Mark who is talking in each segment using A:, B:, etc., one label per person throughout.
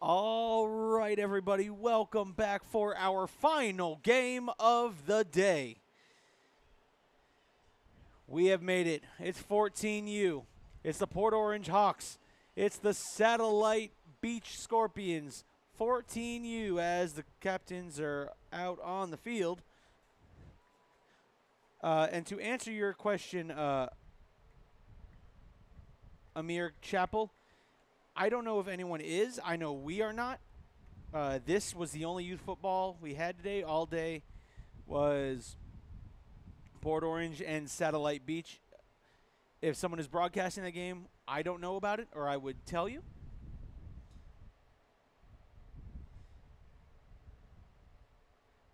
A: All right, everybody, welcome back for our final game of the day. We have made it. It's 14U. It's the Port Orange Hawks. It's the Satellite Beach Scorpions. 14U as the captains are out on the field. And to answer your question, Amir Chappell, I don't know if anyone is. I know we are not. This was the only youth football we had today. All day was Port Orange and Satellite Beach. If someone is broadcasting the game, I don't know about it, or I would tell you.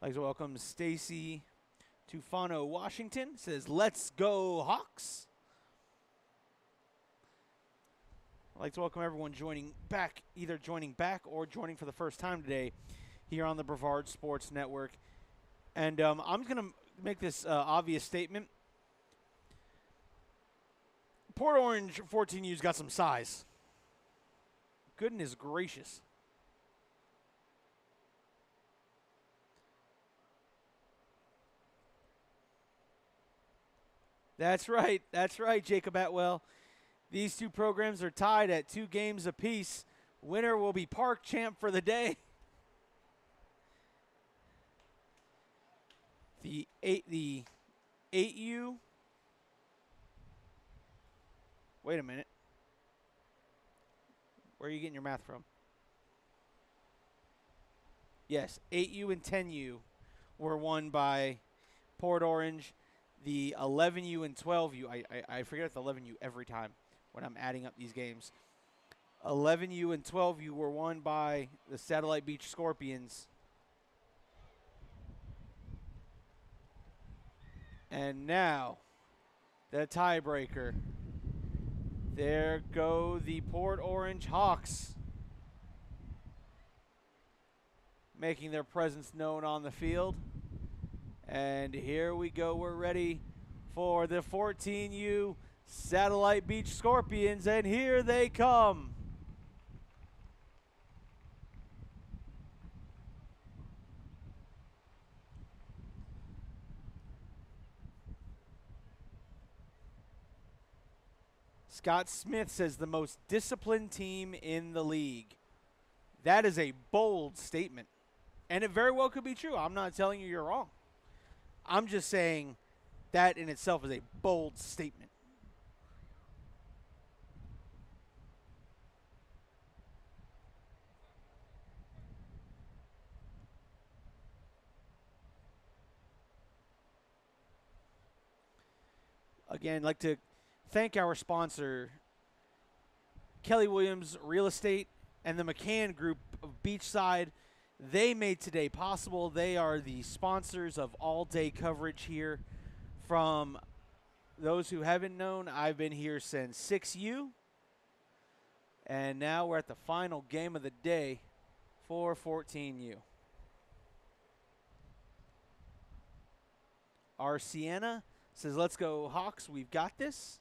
A: I'd like to welcome Stacy Tufano Washington. Says, "Let's go Hawks." I'd like to welcome everyone joining back, either joining back or joining for the first time today here on the Brevard Sports Network. And I'm going to make this obvious statement. Port Orange 14U's got some size. Goodness gracious. That's right, Jacob Atwell. These two programs are tied at 2 games apiece. Winner will be Park champ for the day. The 8U. Wait a minute. Where are you getting your math from? Yes, 8U and 10U were won by Port Orange. The 11U and 12U, I forget the 11U every time when I'm adding up these games. 11U and 12U were won by the Satellite Beach Scorpions. And now, the tiebreaker. There go the Port Orange Hawks, making their presence known on the field. And here we go. We're ready for the 14U Satellite Beach Scorpions, and here they come. Scott Smith says the most disciplined team in the league. That is a bold statement, and it very well could be true. I'm not telling you you're wrong. I'm just saying that in itself is a bold statement. Again, I'd like to thank our sponsor, Kelly Williams Real Estate and the McCann Group of Beachside. They made today possible. They are the sponsors of all day coverage here. From those who haven't known, I've been here since 6U. And now we're at the final game of the day for 14U. Our Sienna says, "Let's go Hawks, we've got this."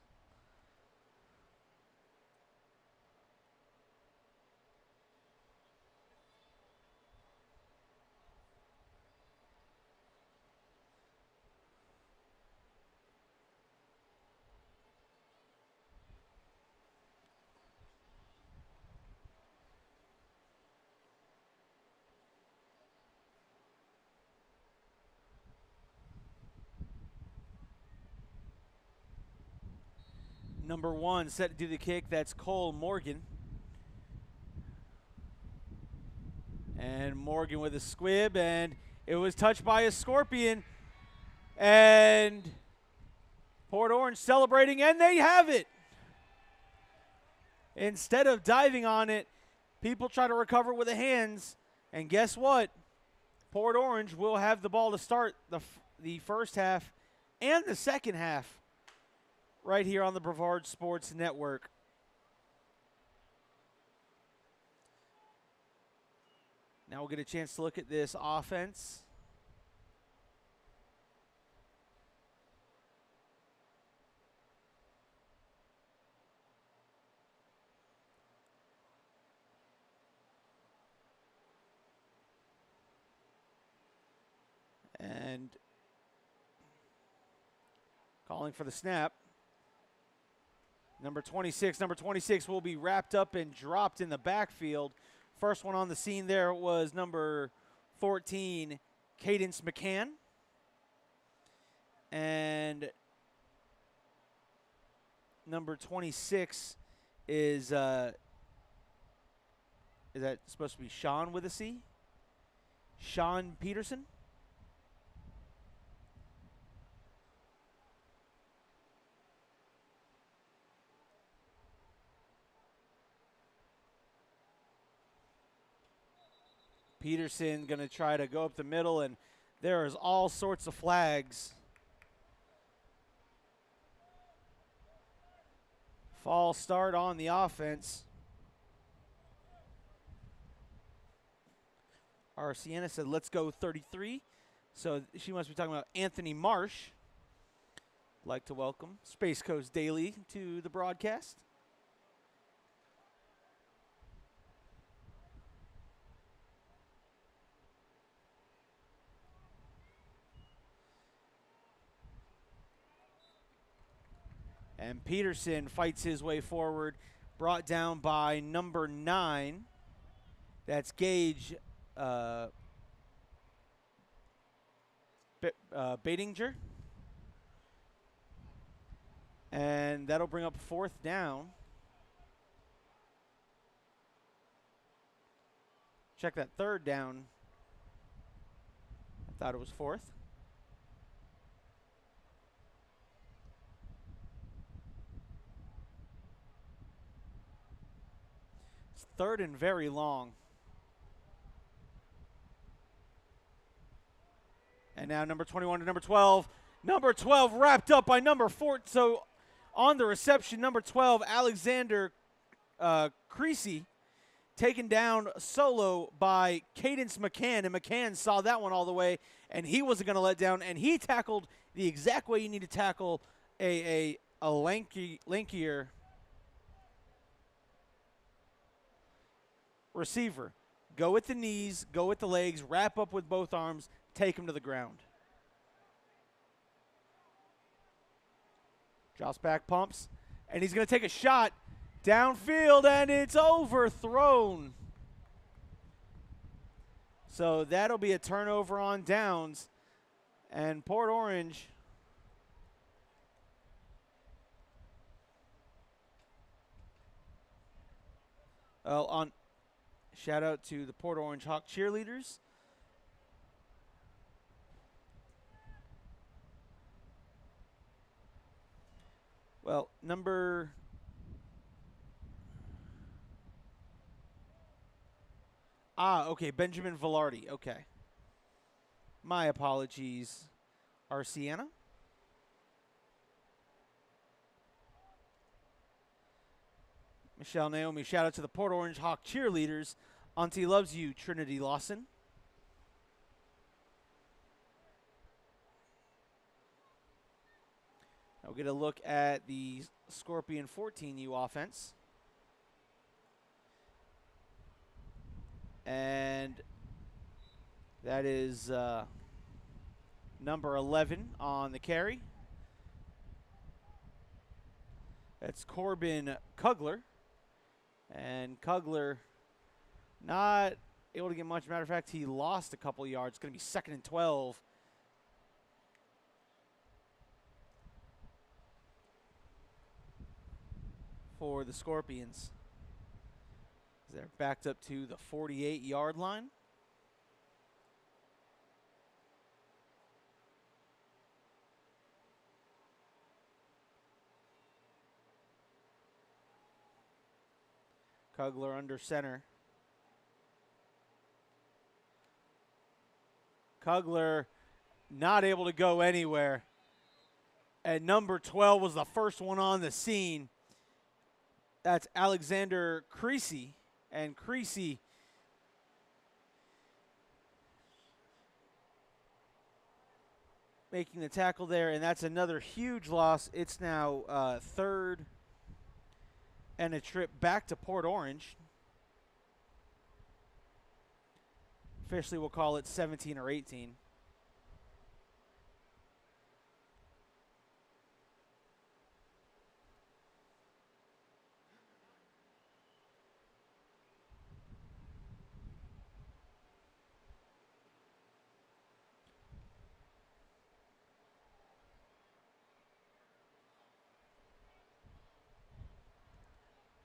A: Number 1 set to do the kick. That's Cole Morgan. And Morgan with a squib, and it was touched by a Scorpion. And Port Orange celebrating, and they have it. Instead of diving on it, people try to recover with the hands. And guess what? Port Orange will have the ball to start the first half and the second half right here on the Brevard Sports Network. Now we'll get a chance to look at this offense. And calling for the snap. Number 26 will be wrapped up and dropped in the backfield. First one on the scene there was number 14, Cadence McCann. And number 26 is that supposed to be Sean with a C? Sean Peterson? Peterson going to try to go up the middle, and there is all sorts of flags. False start on the offense. Our Sienna said, let's go 33. So she must be talking about Anthony Marsh. Like to welcome Space Coast Daily to the broadcast. And Peterson fights his way forward, brought down by number 9. That's Gage Batinger. And that'll bring up 4th down. Check that 3rd down. I thought it was 4th. It's 3rd and very long. And now number 21 to number 12. Number 12 wrapped up by number 4. So on the reception, number 12, Alexander Creasy, taken down solo by Cadence McCann. And McCann saw that one all the way, and he wasn't going to let down. And he tackled the exact way you need to tackle a lankier receiver. Go with the knees, go with the legs, wrap up with both arms, take him to the ground. Drops back, pumps, and he's going to take a shot downfield, and it's overthrown. So that'll be a turnover on downs, and Port Orange shout out to the Port Orange Hawk cheerleaders. Well, okay, Benjamin Velarde. Okay. My apologies, Arciana. Michelle Naomi, shout out to the Port Orange Hawk cheerleaders. Auntie loves you, Trinity Lawson. Now we'll get a look at the Scorpion 14U offense. And that is number 11 on the carry. That's Corbin Kugler. And Kugler not able to get much. Matter of fact, he lost a couple yards. It's going to be 2nd and 12. For the Scorpions. They're backed up to the 48-yard line. Kugler under center. Kugler not able to go anywhere. And number 12 was the first one on the scene. That's Alexander Creasy. And Creasy making the tackle there. And that's another huge loss. It's now 3rd and a trip back to Port Orange. Officially, we'll call it 17 or 18.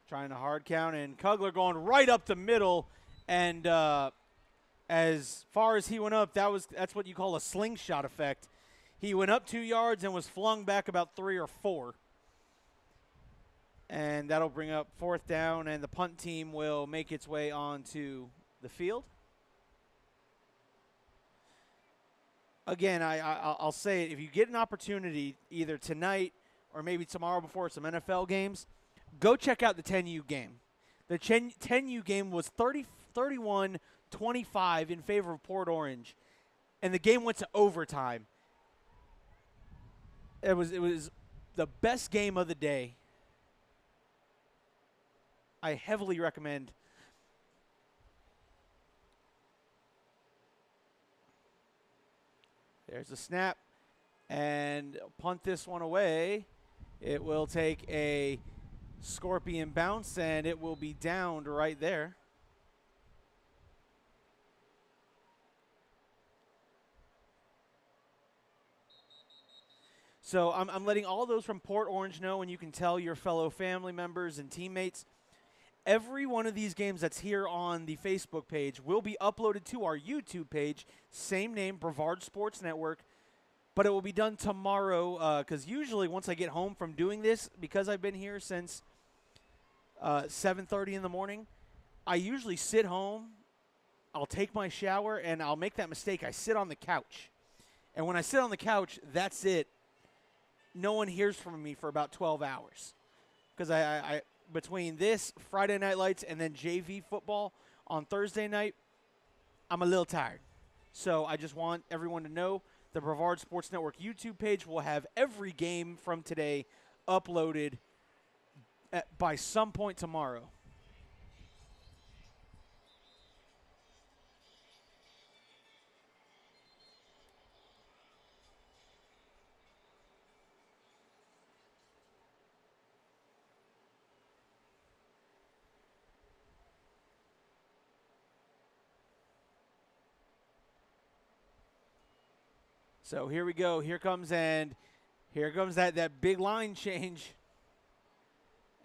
A: Trying to hard count, and Kugler going right up the middle, and as far as he went up, that's what you call a slingshot effect. He went up 2 yards and was flung back about 3 or 4. And that'll bring up 4th down, and the punt team will make its way onto the field. Again, I'll say it. If you get an opportunity either tonight or maybe tomorrow before some NFL games, go check out the 10U game. The 10U game was 31-25 in favor of Port Orange, and the game went to overtime. It was the best game of the day. I heavily recommend. There's a snap, and punt this one away. It will take a scorpion bounce, and it will be downed right there. So I'm letting all those from Port Orange know, and you can tell your fellow family members and teammates. Every one of these games that's here on the Facebook page will be uploaded to our YouTube page, same name, Brevard Sports Network, but it will be done tomorrow because usually once I get home from doing this, because I've been here since 7:30 in the morning, I usually sit home, I'll take my shower, and I'll make that mistake. I sit on the couch. And when I sit on the couch, that's it. No one hears from me for about 12 hours because I between this, Friday Night Lights, and then JV football on Thursday night, I'm a little tired. So I just want everyone to know the Brevard Sports Network YouTube page will have every game from today uploaded by some point tomorrow. So here we go. Here comes that big line change.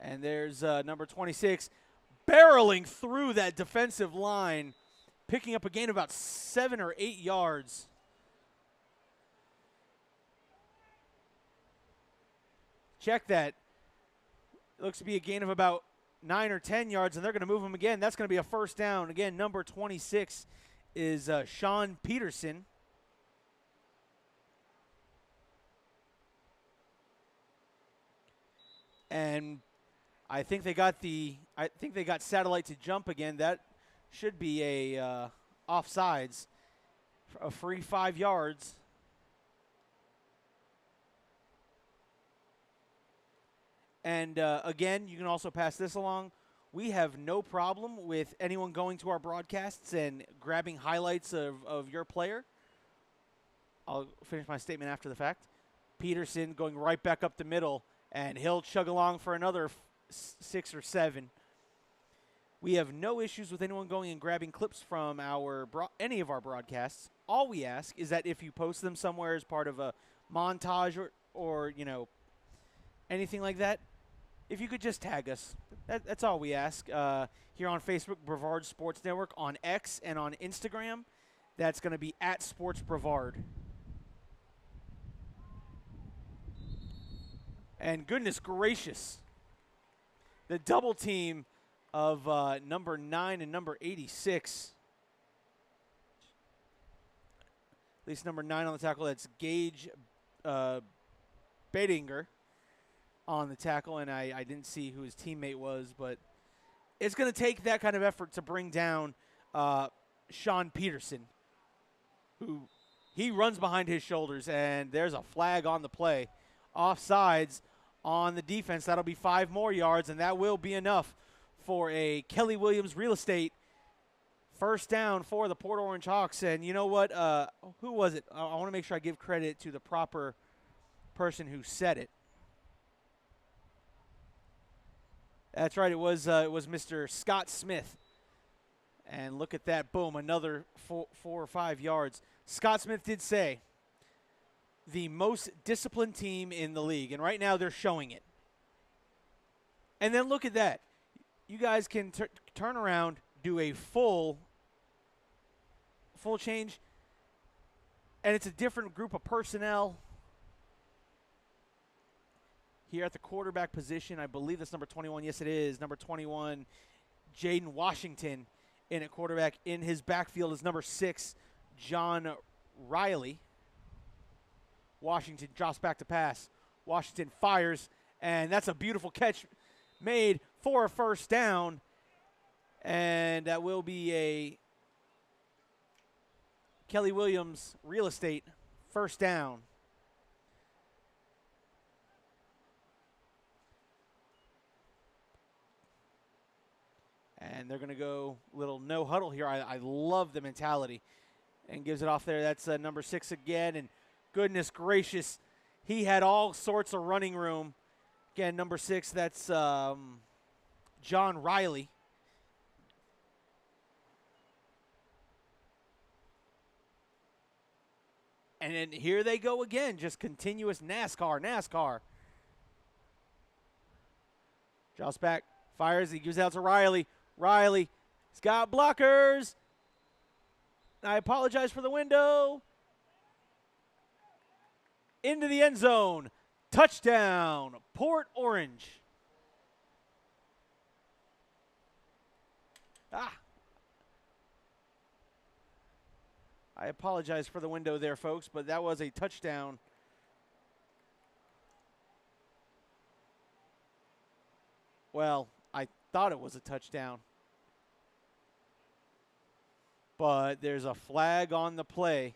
A: And there's number 26 barreling through that defensive line, picking up a gain of about 7 or 8 yards. Check that. Looks to be a gain of about 9 or 10 yards, and they're going to move him again. That's going to be a first down. Again, number 26 is Sean Peterson. And I think they got satellite to jump again. That should be a offsides, a free 5 yards. And again, you can also pass this along. We have no problem with anyone going to our broadcasts and grabbing highlights of your player. I'll finish my statement after the fact. Peterson going right back up the middle. And he'll chug along for another 6 or 7. We have no issues with anyone going and grabbing clips from any of our broadcasts. All we ask is that if you post them somewhere as part of a montage or anything like that, if you could just tag us. That's all we ask. Here on Facebook, Brevard Sports Network, on X and on Instagram, that's going to be @SportsBrevard. And goodness gracious, the double team of number 9 and number 86. At least number 9 on the tackle. That's Gage Bedinger on the tackle. And I didn't see who his teammate was, but it's going to take that kind of effort to bring down Sean Peterson, who he runs behind his shoulders. And there's a flag on the play. Offsides on the defense. That'll be 5 more yards, and that will be enough for a Kelly Williams Real Estate first down for the Port Orange Hawks. And you know what? Who was it? I want to make sure I give credit to the proper person who said it. That's right. It was Mr. Scott Smith. And look at that. Boom. Another 4 or 5 yards. Scott Smith did say, the most disciplined team in the league. And right now they're showing it. And then look at that. you guys can turn around, do a full change, and it's a different group of personnel. Here at the quarterback position, I believe that's number 21. Yes, it is. Number 21, Jaden Washington in at quarterback. In his backfield is number 6, John Riley. Washington drops back to pass. Washington fires, and that's a beautiful catch made for a first down. And that will be a Kelly Williams real estate first down. And they're going to go little no huddle here. I love the mentality. And gives it off there. That's number 6 again. And goodness gracious, he had all sorts of running room. Again, number 6, that's John Riley. And then here they go again, just continuous NASCAR. Drops back, fires, he gives out to Riley. Riley's got blockers. I apologize for the window. Into the end zone. Touchdown, Port Orange. I apologize for the window there, folks, but that was a touchdown. Well, I thought it was a touchdown. But there's a flag on the play.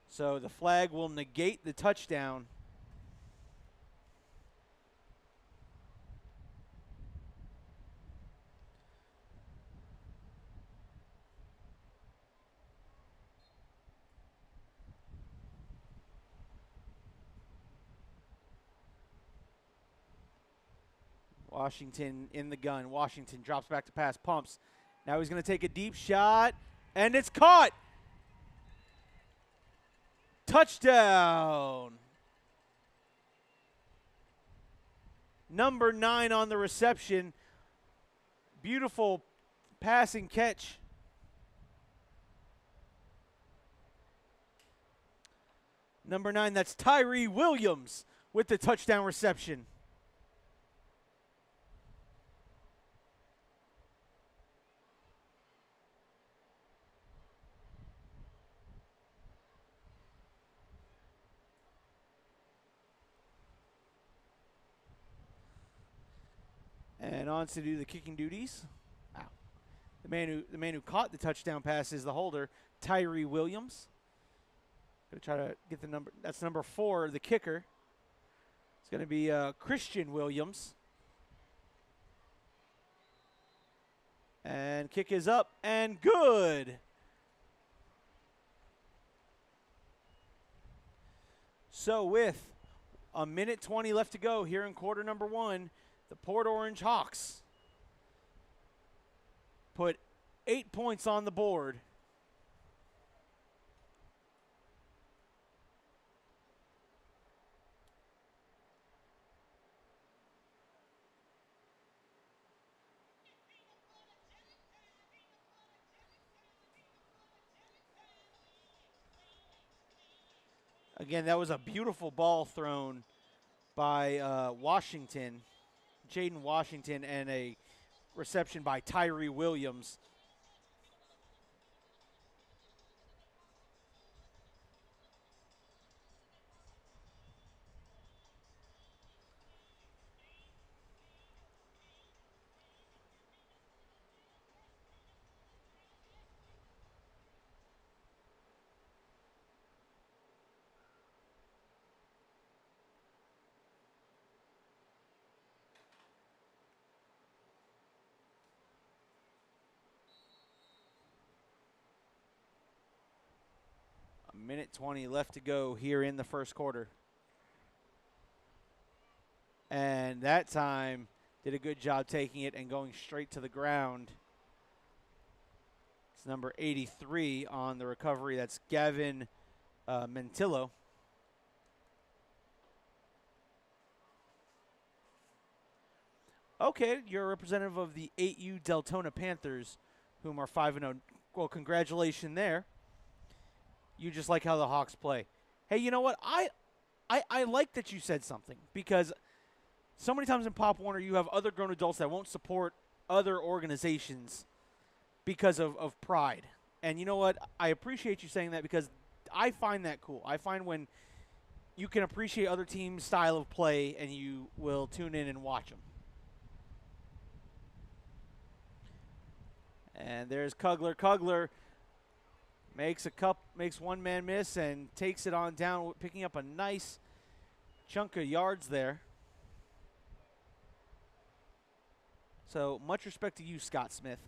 A: So the flag will negate the touchdown. Washington in the gun. Washington drops back to pass, pumps. Now he's going to take a deep shot, and it's caught. Touchdown. Number 9 on the reception. Beautiful passing catch. Number 9, that's Tyree Williams with the touchdown reception. And on to do the kicking duties. Wow. The man who caught the touchdown pass is the holder, Tyree Williams. Gonna try to get the number. That's number 4, the kicker. It's gonna be Christian Williams. And kick is up and good. So with a minute 20 left to go here in quarter number 1, the Port Orange Hawks put 8 points on the board. Again, that was a beautiful ball thrown by Washington. Jaden Washington, and a reception by Tyree Williams. Minute 20 left to go here in the first quarter. And that time did a good job taking it and going straight to the ground. It's number 83 on the recovery. That's Gavin Mentillo. Okay, you're a representative of the 8U Deltona Panthers, whom are 5-0. Well, congratulations there. You just like how the Hawks play. Hey, you know what? I like that you said something because so many times in Pop Warner you have other grown adults that won't support other organizations because of pride. And you know what? I appreciate you saying that because I find that cool. I find when you can appreciate other teams' style of play and you will tune in and watch them. And there's Kugler. Kugler makes one man miss and takes it on down, picking up a nice chunk of yards there. So much respect to you, Scott Smith.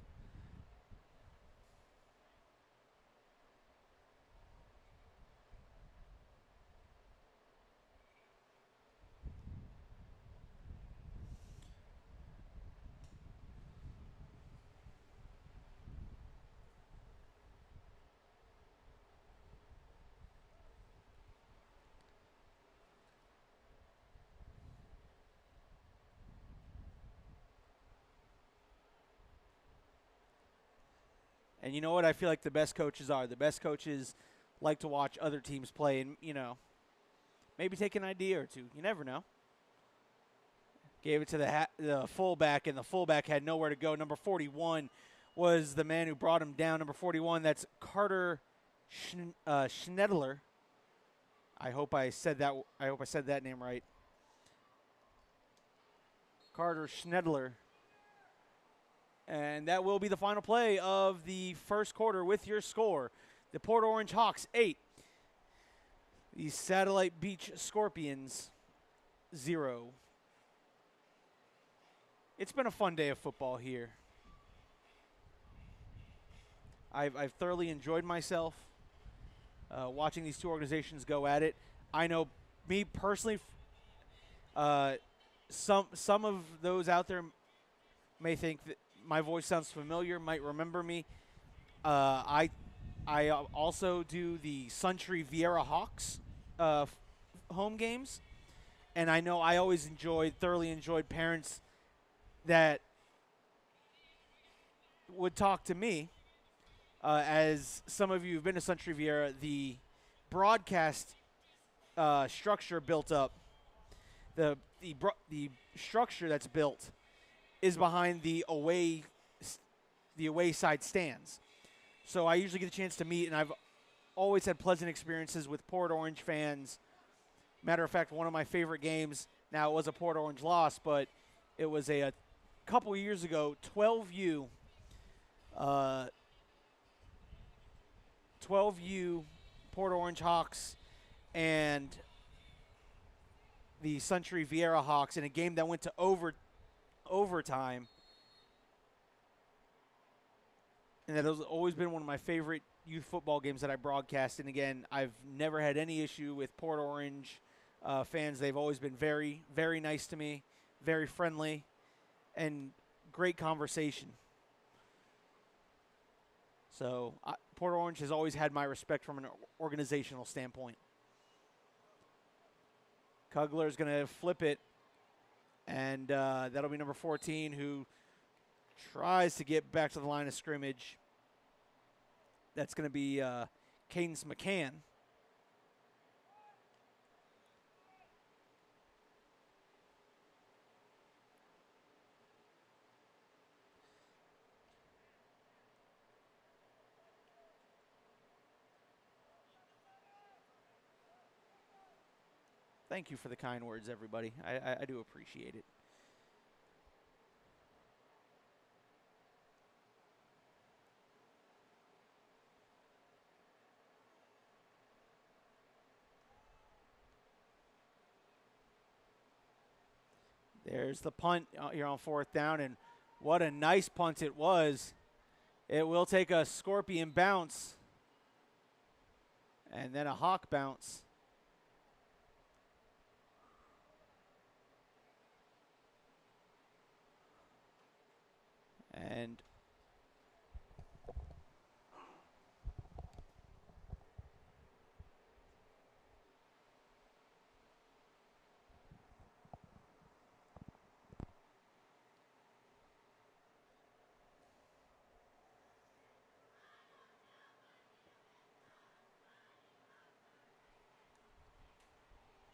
A: And you know what? I feel like the best coaches are. The best coaches like to watch other teams play and, maybe take an idea or two. You never know. Gave it to the fullback, and the fullback had nowhere to go. Number 41 was the man who brought him down. Number 41, that's Carter Schnedler. I hope I said that name right. Carter Schnedler. And that will be the final play of the first quarter with your score. The Port Orange Hawks 8. The Satellite Beach Scorpions 0. It's been a fun day of football here. I've thoroughly enjoyed myself watching these two organizations go at it. I know me personally, some of those out there may think that my voice sounds familiar, might remember me. I also do the Century Vieira Hawks home games, and I know I always thoroughly enjoyed parents that would talk to me. As some of you have been to Century Vieira, the broadcast structure built up, the structure that's built is behind the away side stands. So I usually get a chance to meet, and I've always had pleasant experiences with Port Orange fans. Matter of fact, one of my favorite games, now it was a Port Orange loss, but it was a couple years ago, 12U 12U Port Orange Hawks and the Century Vieira Hawks in a game that went to overtime. And that has always been one of my favorite youth football games that I broadcast. And again, I've never had any issue with Port Orange fans. They've always been very, very nice to me, very friendly, and great conversation. So Port Orange has always had my respect from an organizational standpoint. Kugler is going to flip it, and that'll be number 14 who tries to get back to the line of scrimmage. That's going to be Cadence McCann. Thank you for the kind words, everybody. I do appreciate it. There's the punt here on fourth down, and what a nice punt it was. It will take a Scorpion bounce and then a Hawk bounce. And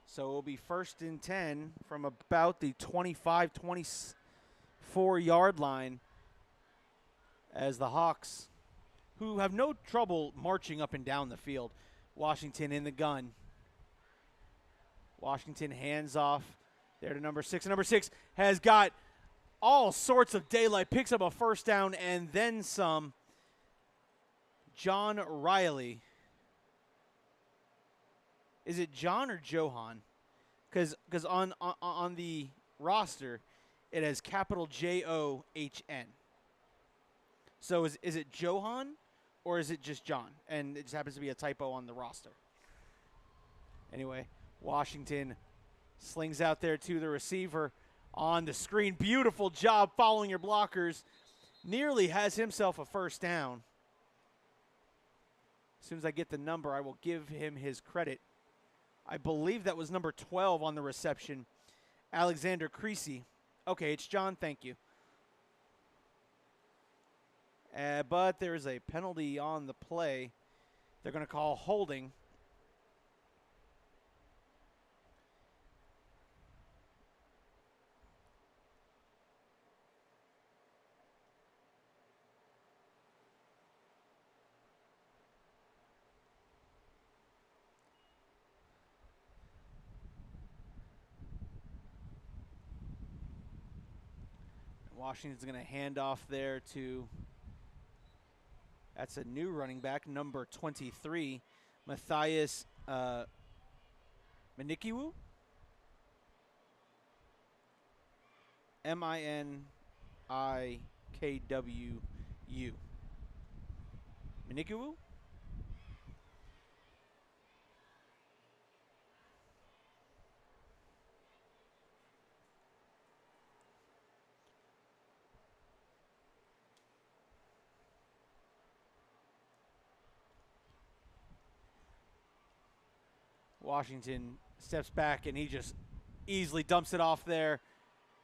A: So it will be 1st and 10 from about the 25, 24-yard line as the Hawks, who have no trouble marching up and down the field. Washington in the gun. Washington hands off there to number 6. Number 6 has got all sorts of daylight, picks up a first down and then some. John Riley. Is it John or Johan? Because on the roster, it has capital John. So is it Johan or is it just John? And it just happens to be a typo on the roster. Anyway, Washington slings out there to the receiver on the screen. Beautiful job following your blockers. Nearly has himself a first down. As soon as I get the number, I will give him his credit. I believe that was number 12 on the reception, Alexander Creasy. Okay, it's John. Thank you. But there is a penalty on the play. They're going to call holding. Washington's going to hand off there to, that's a new running back, number 23, Matthias Minikiwu? M-I-N-I-K-W-U. Minikiwu? Washington steps back and he just easily dumps it off there.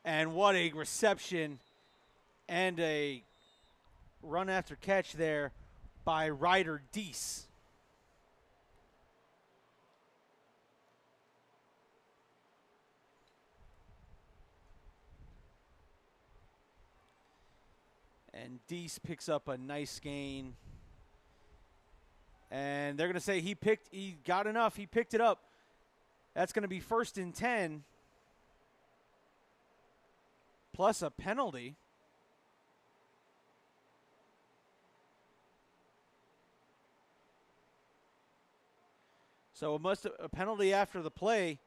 A: And what a reception and a run after catch there by Ryder Deese. And Deese picks up a nice gain. And they're going to say he got enough. He picked it up. That's going to be 1st and 10. Plus a penalty. So a penalty after the play.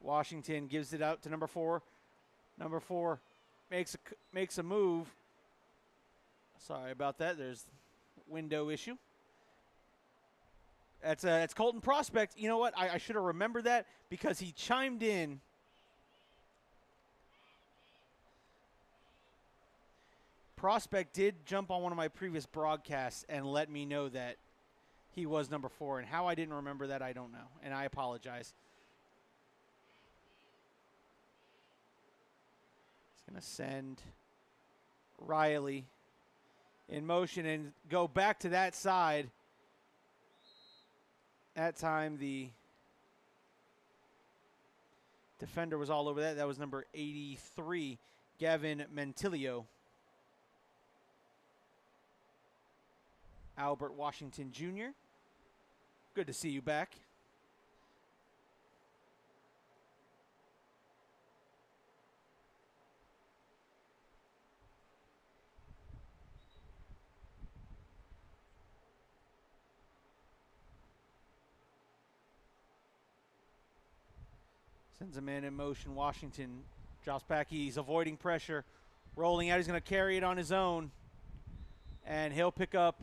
A: Washington gives it out to number 4. Number 4 makes a move. Sorry about that. There's window issue. That's Colton Prospect. You know what? I should have remembered that because he chimed in. Prospect did jump on one of my previous broadcasts and let me know that he was number 4. And how I didn't remember that, I don't know. And I apologize. Going to send Riley in motion and go back to that side. That time the defender was all over that. That was number 83, Gavin Mentilio. Albert Washington Jr., good to see you back. Sends a man in motion. Washington drops back. He's avoiding pressure. Rolling out. He's going to carry it on his own. And he'll pick up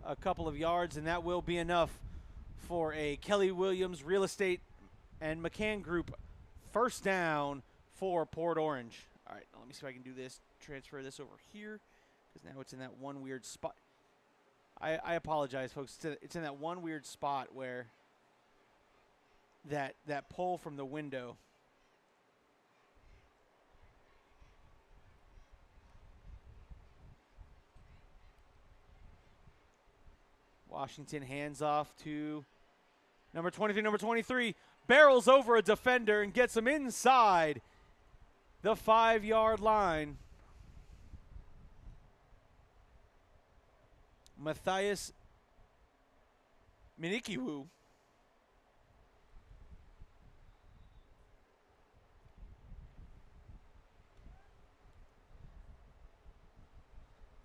A: a couple of yards, and that will be enough for a Kelly Williams Real Estate and McCann Group first down for Port Orange. All right, now let me see if I can do this. Transfer this over here because now it's in that one weird spot. I apologize, folks. It's in that one weird spot where that pull from the window. Washington hands off to number 23. Number 23 barrels over a defender and gets him inside the 5-yard line. Matthias Minikiwu.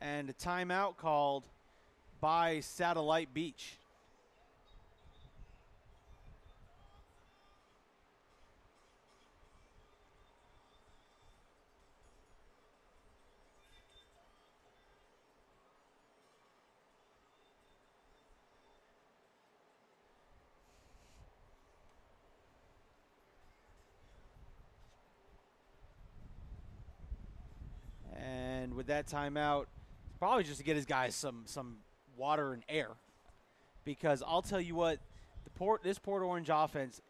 A: And a timeout called by Satellite Beach. And with that timeout, probably just to get his guys some water and air, because I'll tell you what, this Port Orange offense,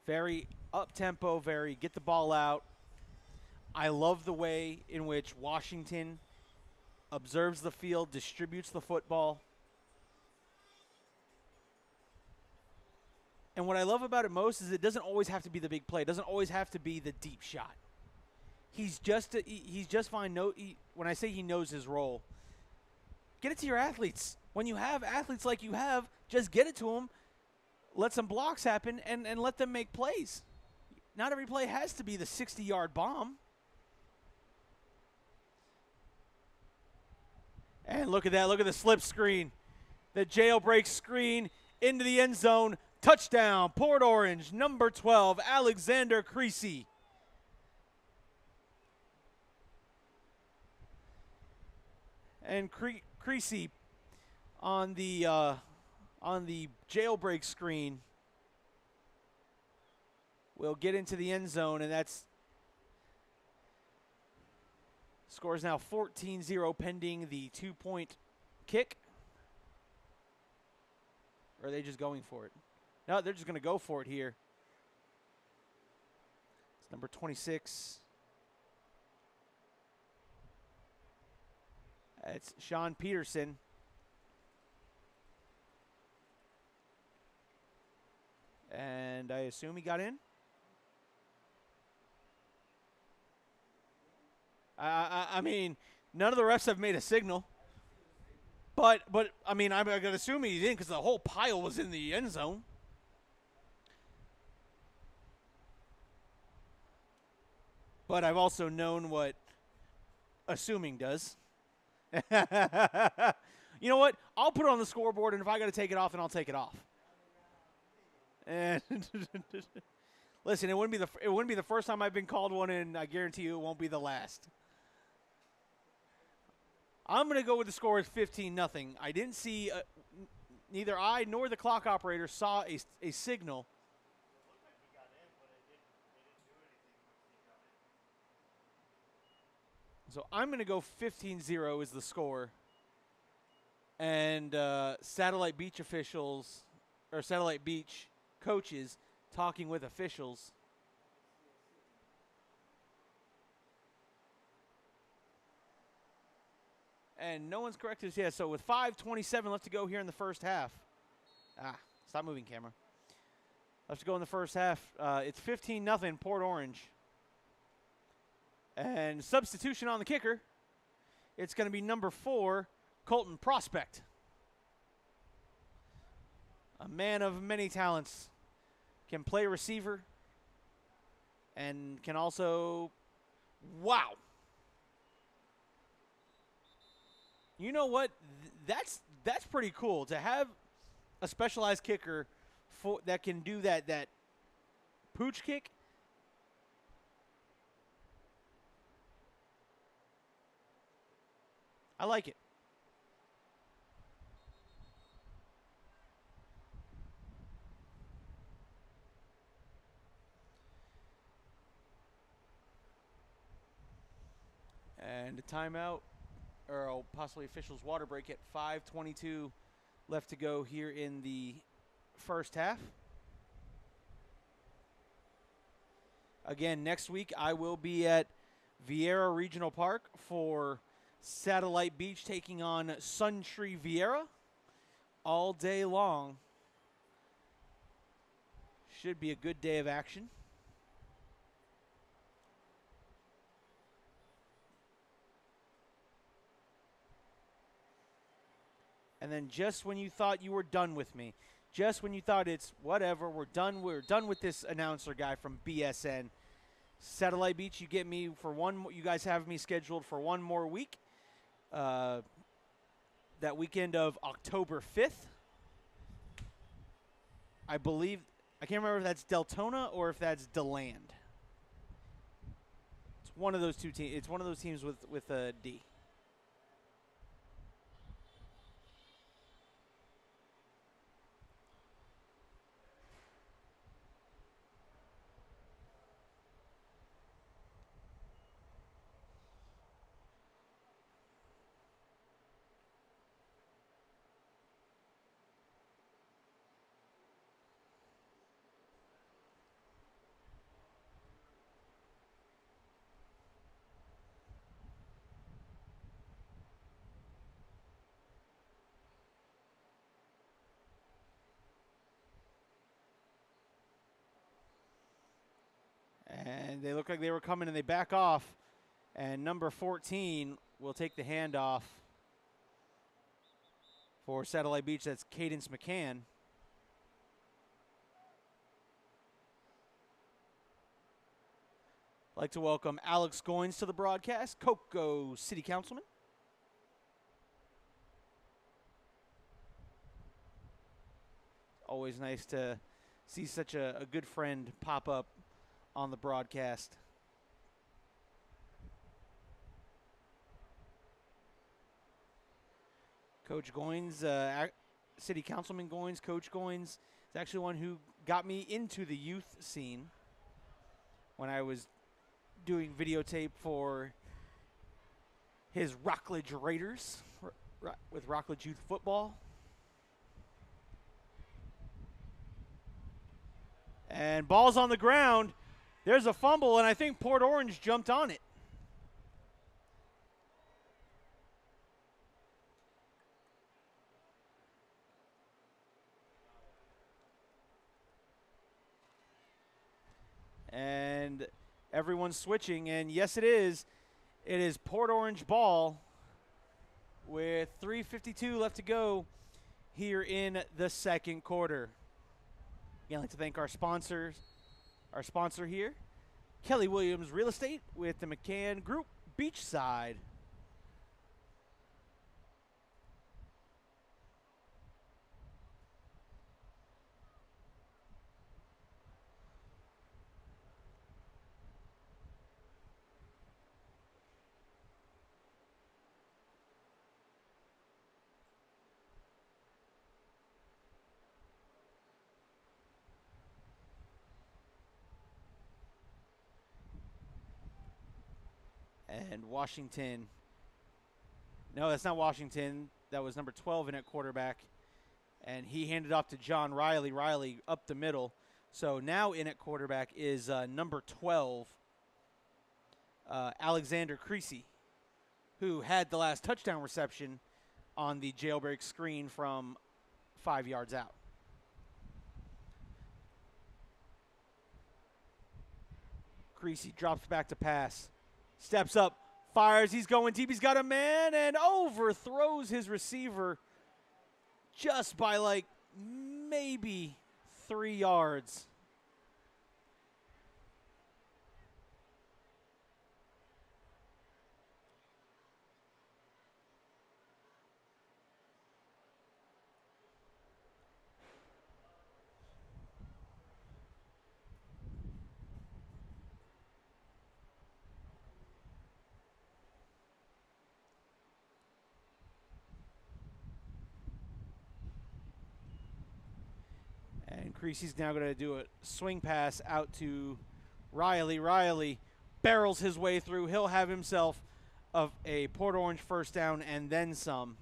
A: very up-tempo, very get the ball out. I love the way in which Washington observes the field, distributes the football. And what I love about it most is it doesn't always have to be the big play. It doesn't always have to be the deep shot. He's just fine. When I say he knows his role, get it to your athletes. When you have athletes like you have, just get it to them, let some blocks happen, and let them make plays. Not every play has to be the 60-yard bomb. And look at that. Look at the slip screen. The jailbreak screen into the end zone. Touchdown, Port Orange, number 12, Alexander Creasy. And Creasy on the jailbreak screen will get into the end zone, and that's scores now 14-0 pending the 2-point kick. Or are they just going for it? No, they're just going to go for it here. It's number 26. It's Sean Peterson. And I assume he got in. I mean, none of the refs have made a signal. But I mean, I'm going to assume he's in because the whole pile was in the end zone. But I've also known what assuming does. You know what? I'll put it on the scoreboard, and if I got to take it off, then I'll take it off. And listen, it wouldn't be the first time I've been called one, and I guarantee you it won't be the last. I'm going to go with the score as 15-0. I didn't see neither I nor the clock operator saw a signal. So I'm going to go 15-0 is the score. And Satellite Beach officials, or Satellite Beach coaches talking with officials. And no one's corrected us yet. So with 5:27 left to go here in the first half. Stop moving, camera. Left to go in the first half. It's 15-0 Port Orange. And substitution on the kicker. It's going to be number 4, Colton Prospect. A man of many talents. Can play receiver. And can also... Wow. You know what? That's pretty cool to have a specialized kicker that can do that pooch kick. I like it. And a timeout, or possibly officials water break at 5:22 left to go here in the first half. Again, next week I will be at Vieira Regional Park for Satellite Beach taking on Suntree Vieira. all day long. Should be a good day of action. And then just when you thought you were done with me, just when you thought it's whatever, we're done with this announcer guy from BSN. Satellite Beach, you get me for one. You guys have me scheduled for one more week. That weekend of October 5th. I believe, I can't remember if that's Deltona or if that's DeLand. It's one of those two teams. It's one of those teams with a D. And they look like they were coming and they back off. And number 14 will take the handoff for Satellite Beach. That's Cadence McCann. I'd like to welcome Alex Goins to the broadcast, Cocoa City Councilman. Always nice to see such a good friend pop up on the broadcast. Coach Goins, City Councilman Goins, Coach Goins is actually one who got me into the youth scene when I was doing videotape for his Rockledge Raiders with Rockledge Youth Football. And ball's on the ground. There's a fumble, and I think Port Orange jumped on it. And everyone's switching, and yes, it is. It is Port Orange ball with 3:52 left to go here in the second quarter. Again, I'd like to thank our sponsors. Our sponsor here, Kelly Williams Real Estate with the McCann Group, Beachside. And Washington. No, that's not Washington. That was number 12 in at quarterback. And he handed off to John Riley. Riley up the middle. So now in at quarterback is number 12, Alexander Creasy, who had the last touchdown reception on the jailbreak screen from 5 yards out. Creasy drops back to pass. Steps up, fires, he's going deep, he's got a man, and overthrows his receiver just by like maybe 3 yards. And Creasy's now going to do a swing pass out to Riley. Riley barrels his way through. He'll have himself a Port Orange first down and then some.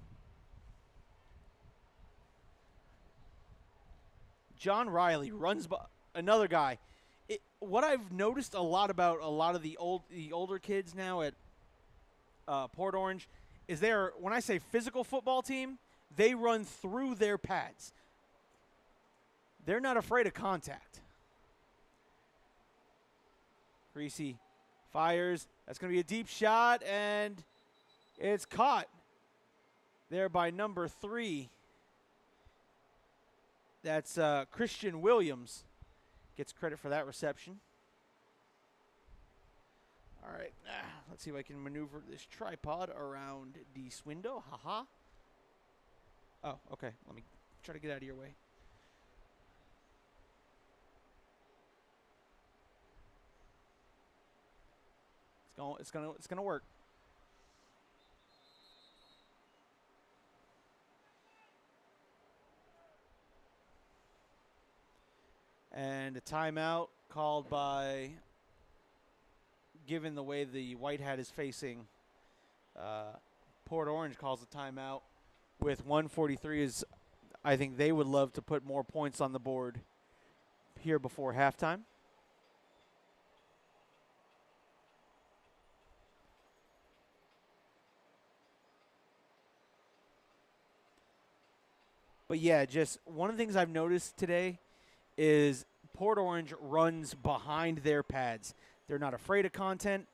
A: John Riley runs by another guy. What I've noticed a lot about a lot of the older kids now at Port Orange is when I say physical football team, they run through their pads. They're not afraid of contact. Creasy fires. That's going to be a deep shot, and it's caught there by number 3. That's Christian Williams. Gets credit for that reception. All right, let's see if I can maneuver this tripod around this window. Haha. Oh, okay. Let me try to get out of your way. It's gonna work. And a timeout called by, given the way the white hat is facing, Port Orange calls a timeout with 1:43. Is I think they would love to put more points on the board here before halftime. But yeah, just one of the things I've noticed today is Port Orange runs behind their pads. They're not afraid of content.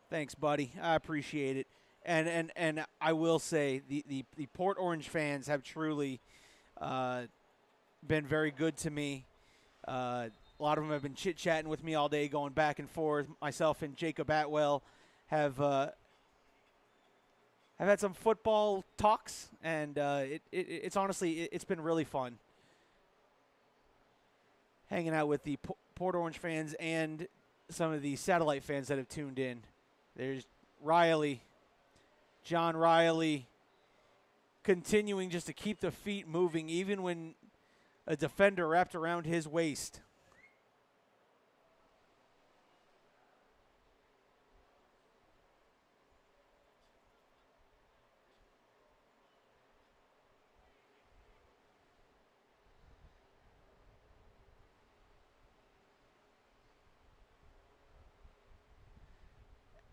A: Thanks, buddy. I appreciate it. And I will say the Port Orange fans have truly been very good to me. A lot of them have been chit-chatting with me all day, going back and forth. Myself and Jacob Atwell have had some football talks, and it's honestly, it's been really fun hanging out with the Port Orange fans and some of the satellite fans that have tuned in. There's Riley, John Riley, continuing just to keep the feet moving, even when a defender wrapped around his waist.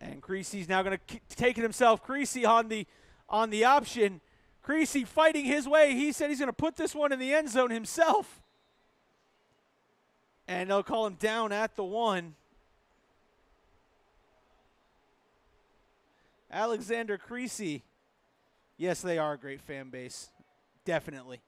A: And Creasy's now going to take it himself. Creasy on the option. Creasy fighting his way. He said he's going to put this one in the end zone himself. And they'll call him down at the 1. Alexander Creasy. Yes, they are a great fan base. Definitely.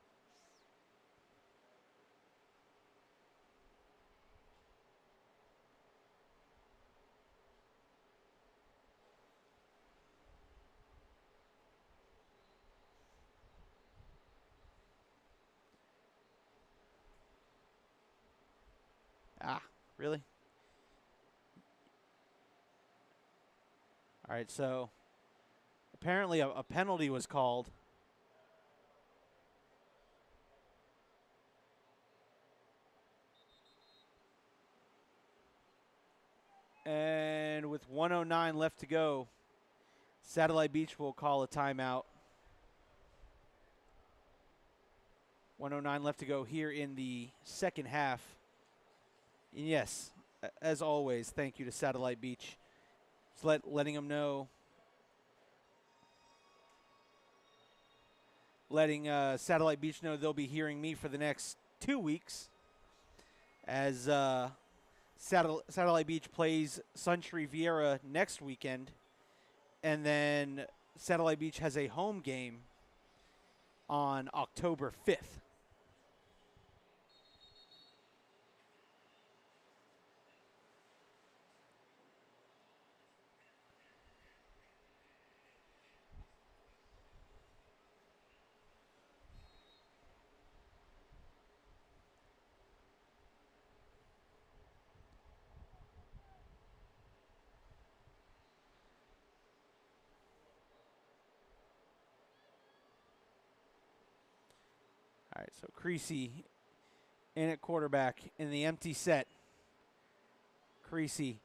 A: Really? All right, so apparently a penalty was called. And with 1:09 left to go, Satellite Beach will call a timeout. 1:09 left to go here in the second half. And yes, as always, thank you to Satellite Beach. Just letting them know. Letting Satellite Beach know they'll be hearing me for the next 2 weeks as Satellite Beach plays Sunch Riviera next weekend. And then Satellite Beach has a home game on October 5th. All right, so Creasy in at quarterback in the empty set. Creasy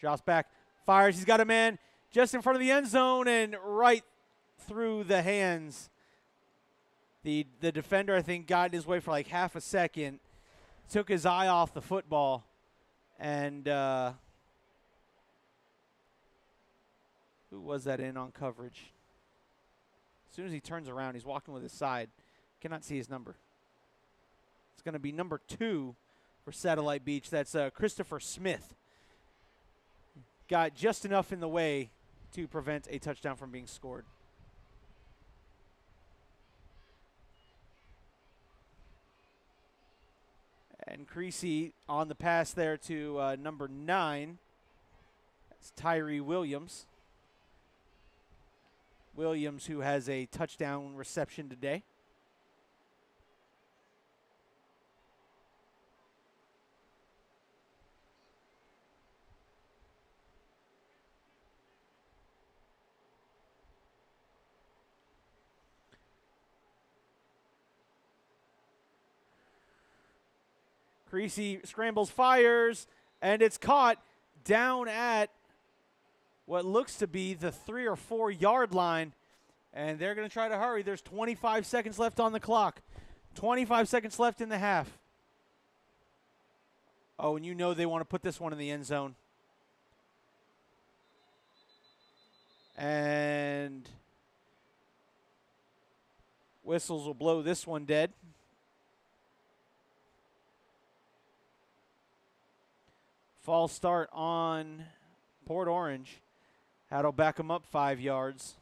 A: drops back, fires. He's got a man just in front of the end zone and right through the hands. The defender, I think, got in his way for like half a second, took his eye off the football, and Who was that in on coverage? As soon as he turns around, he's walking with his side. Cannot see his number. It's going to be number 2 for Satellite Beach. That's Christopher Smith. Got just enough in the way to prevent a touchdown from being scored. And Creasy on the pass there to number 9. That's Tyree Williams. Williams, who has a touchdown reception today. Creasy scrambles, fires, and it's caught down at what looks to be the 3 or 4 yard line. And they're going to try to hurry. There's 25 seconds left on the clock. 25 seconds left in the half. Oh, and you know they want to put this one in the end zone. And whistles will blow this one dead. False start on Port Orange. That'll back them up 5 yards.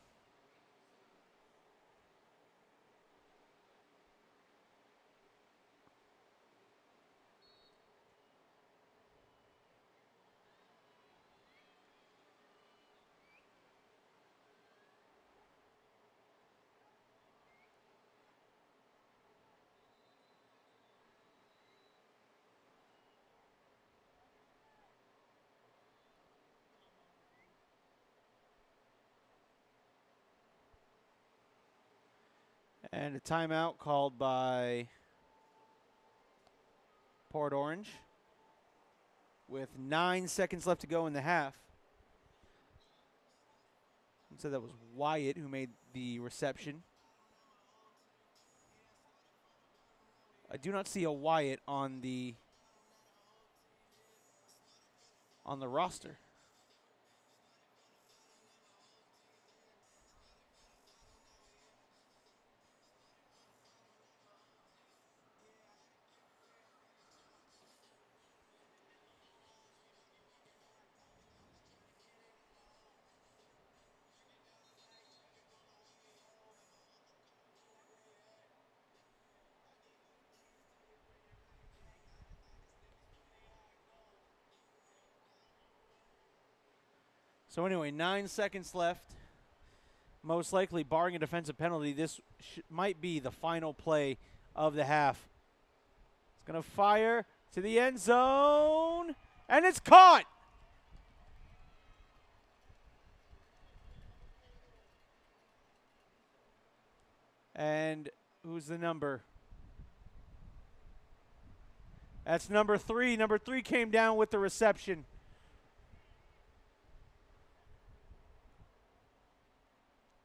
A: And a timeout called by Port Orange with 9 seconds left to go in the half. So that was Wyatt who made the reception. I do not see a Wyatt on the roster. So anyway, 9 seconds left. Most likely, barring a defensive penalty, this might be the final play of the half. It's going to fire to the end zone, and it's caught. And who's the number? That's number 3. Number 3 came down with the reception.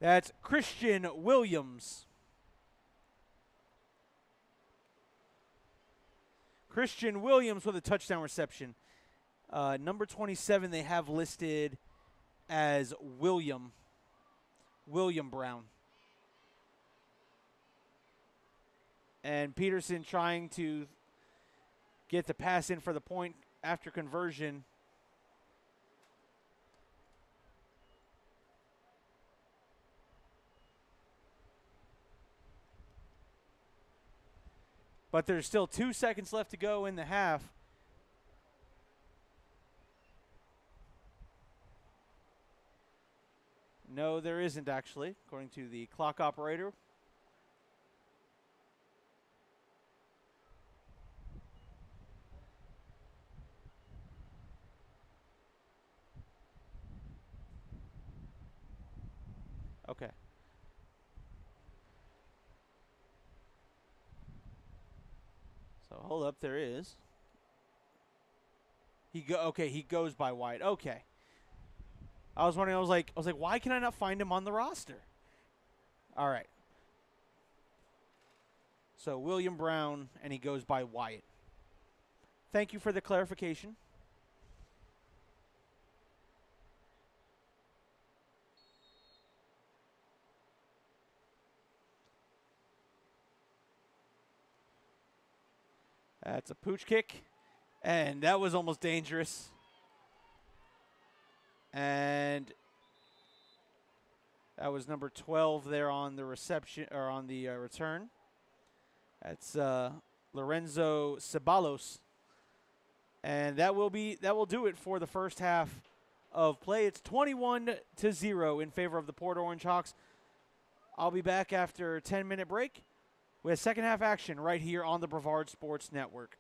A: That's Christian Williams. Christian Williams with a touchdown reception. Number 27 they have listed as William Brown. And Peterson trying to get the pass in for the point after conversion. But there's still 2 seconds left to go in the half. No, there isn't actually, according to the clock operator. Okay. So hold up, there is. He goes by White. Okay. I was wondering, I was like, why can I not find him on the roster? All right. So William Brown, and he goes by Wyatt. Thank you for the clarification. That's a pooch kick, and that was almost dangerous. And that was number 12 there on the reception or on the return. That's Lorenzo Ceballos, and that will do it for the first half of play. It's 21-0 in favor of the Port Orange Hawks. I'll be back after a 10-minute break with second half action right here on the Brevard Sports Network.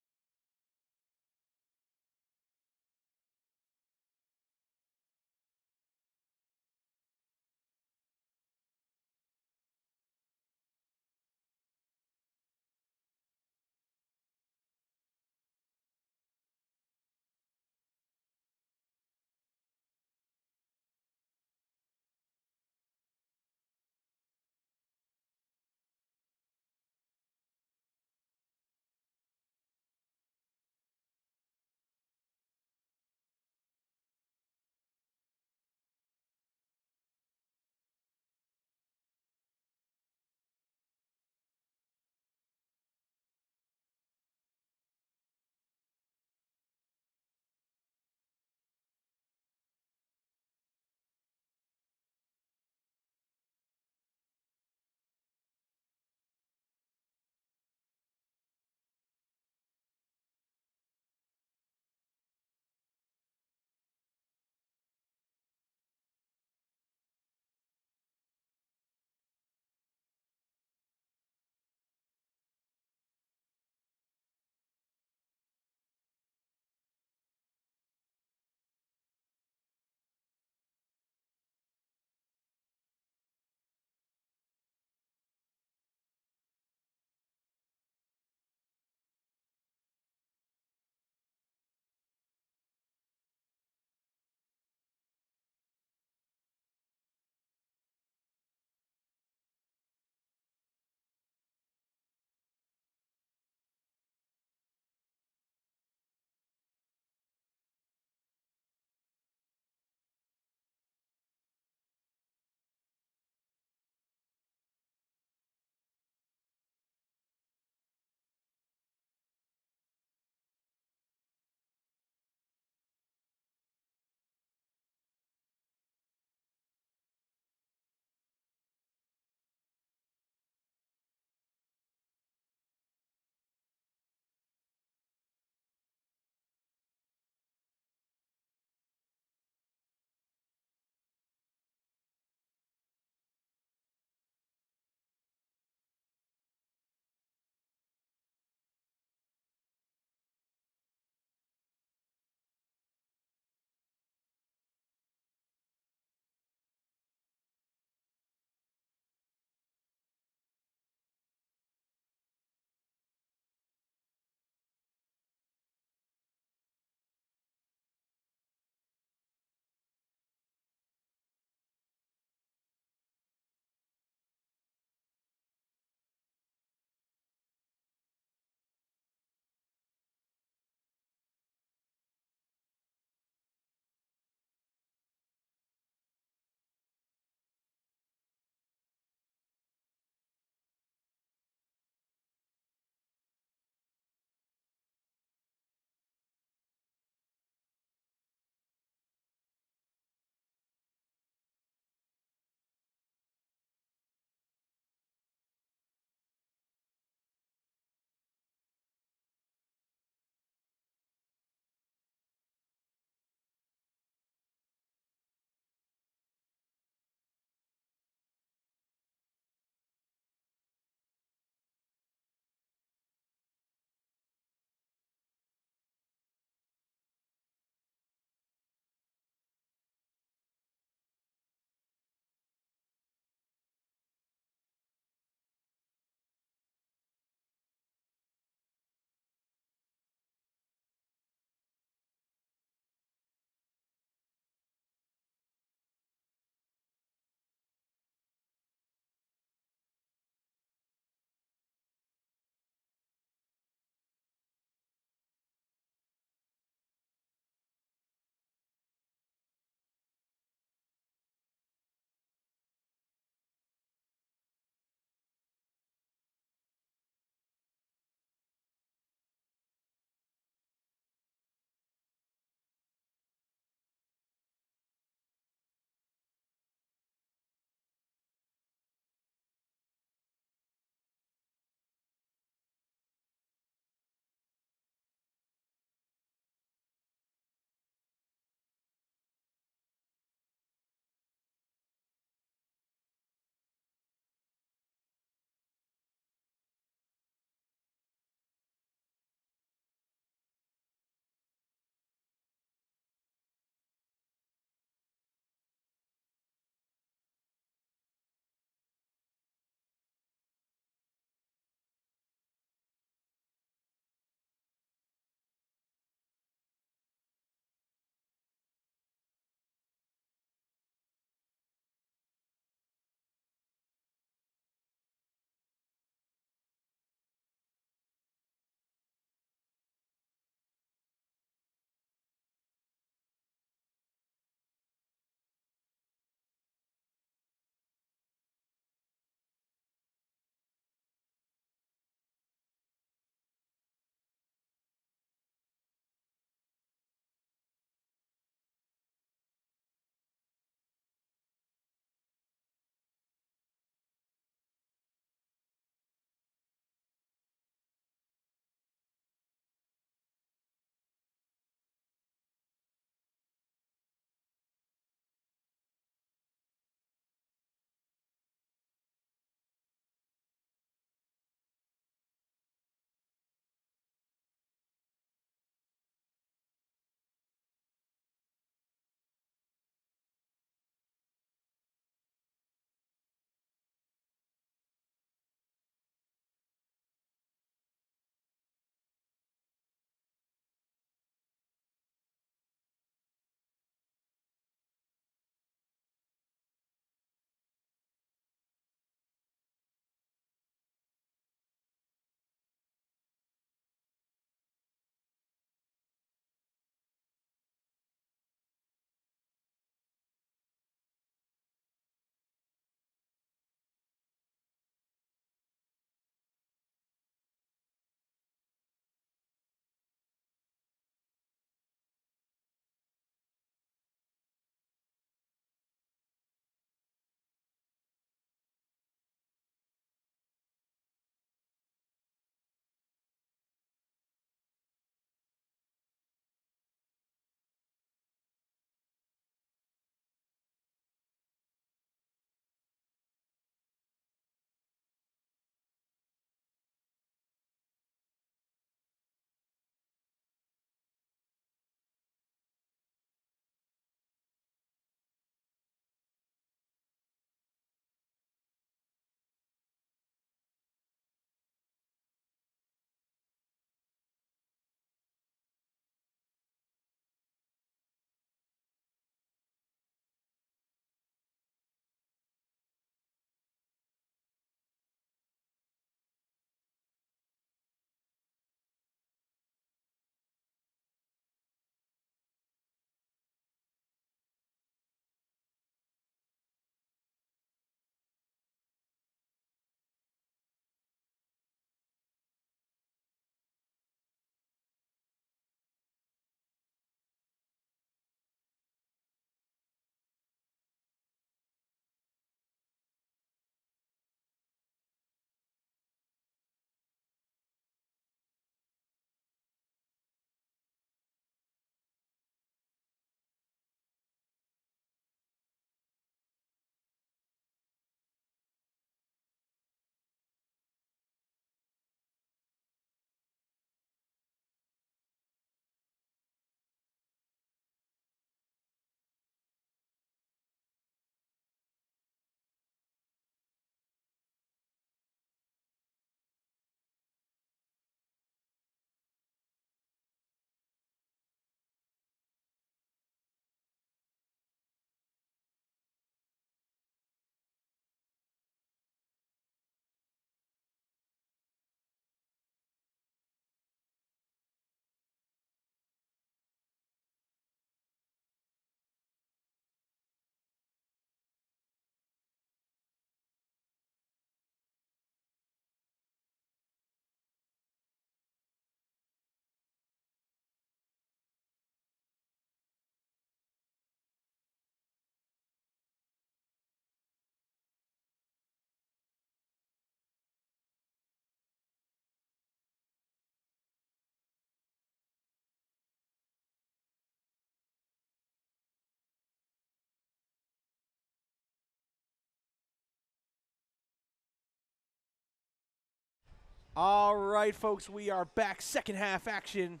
A: All right, folks, we are back. Second half action.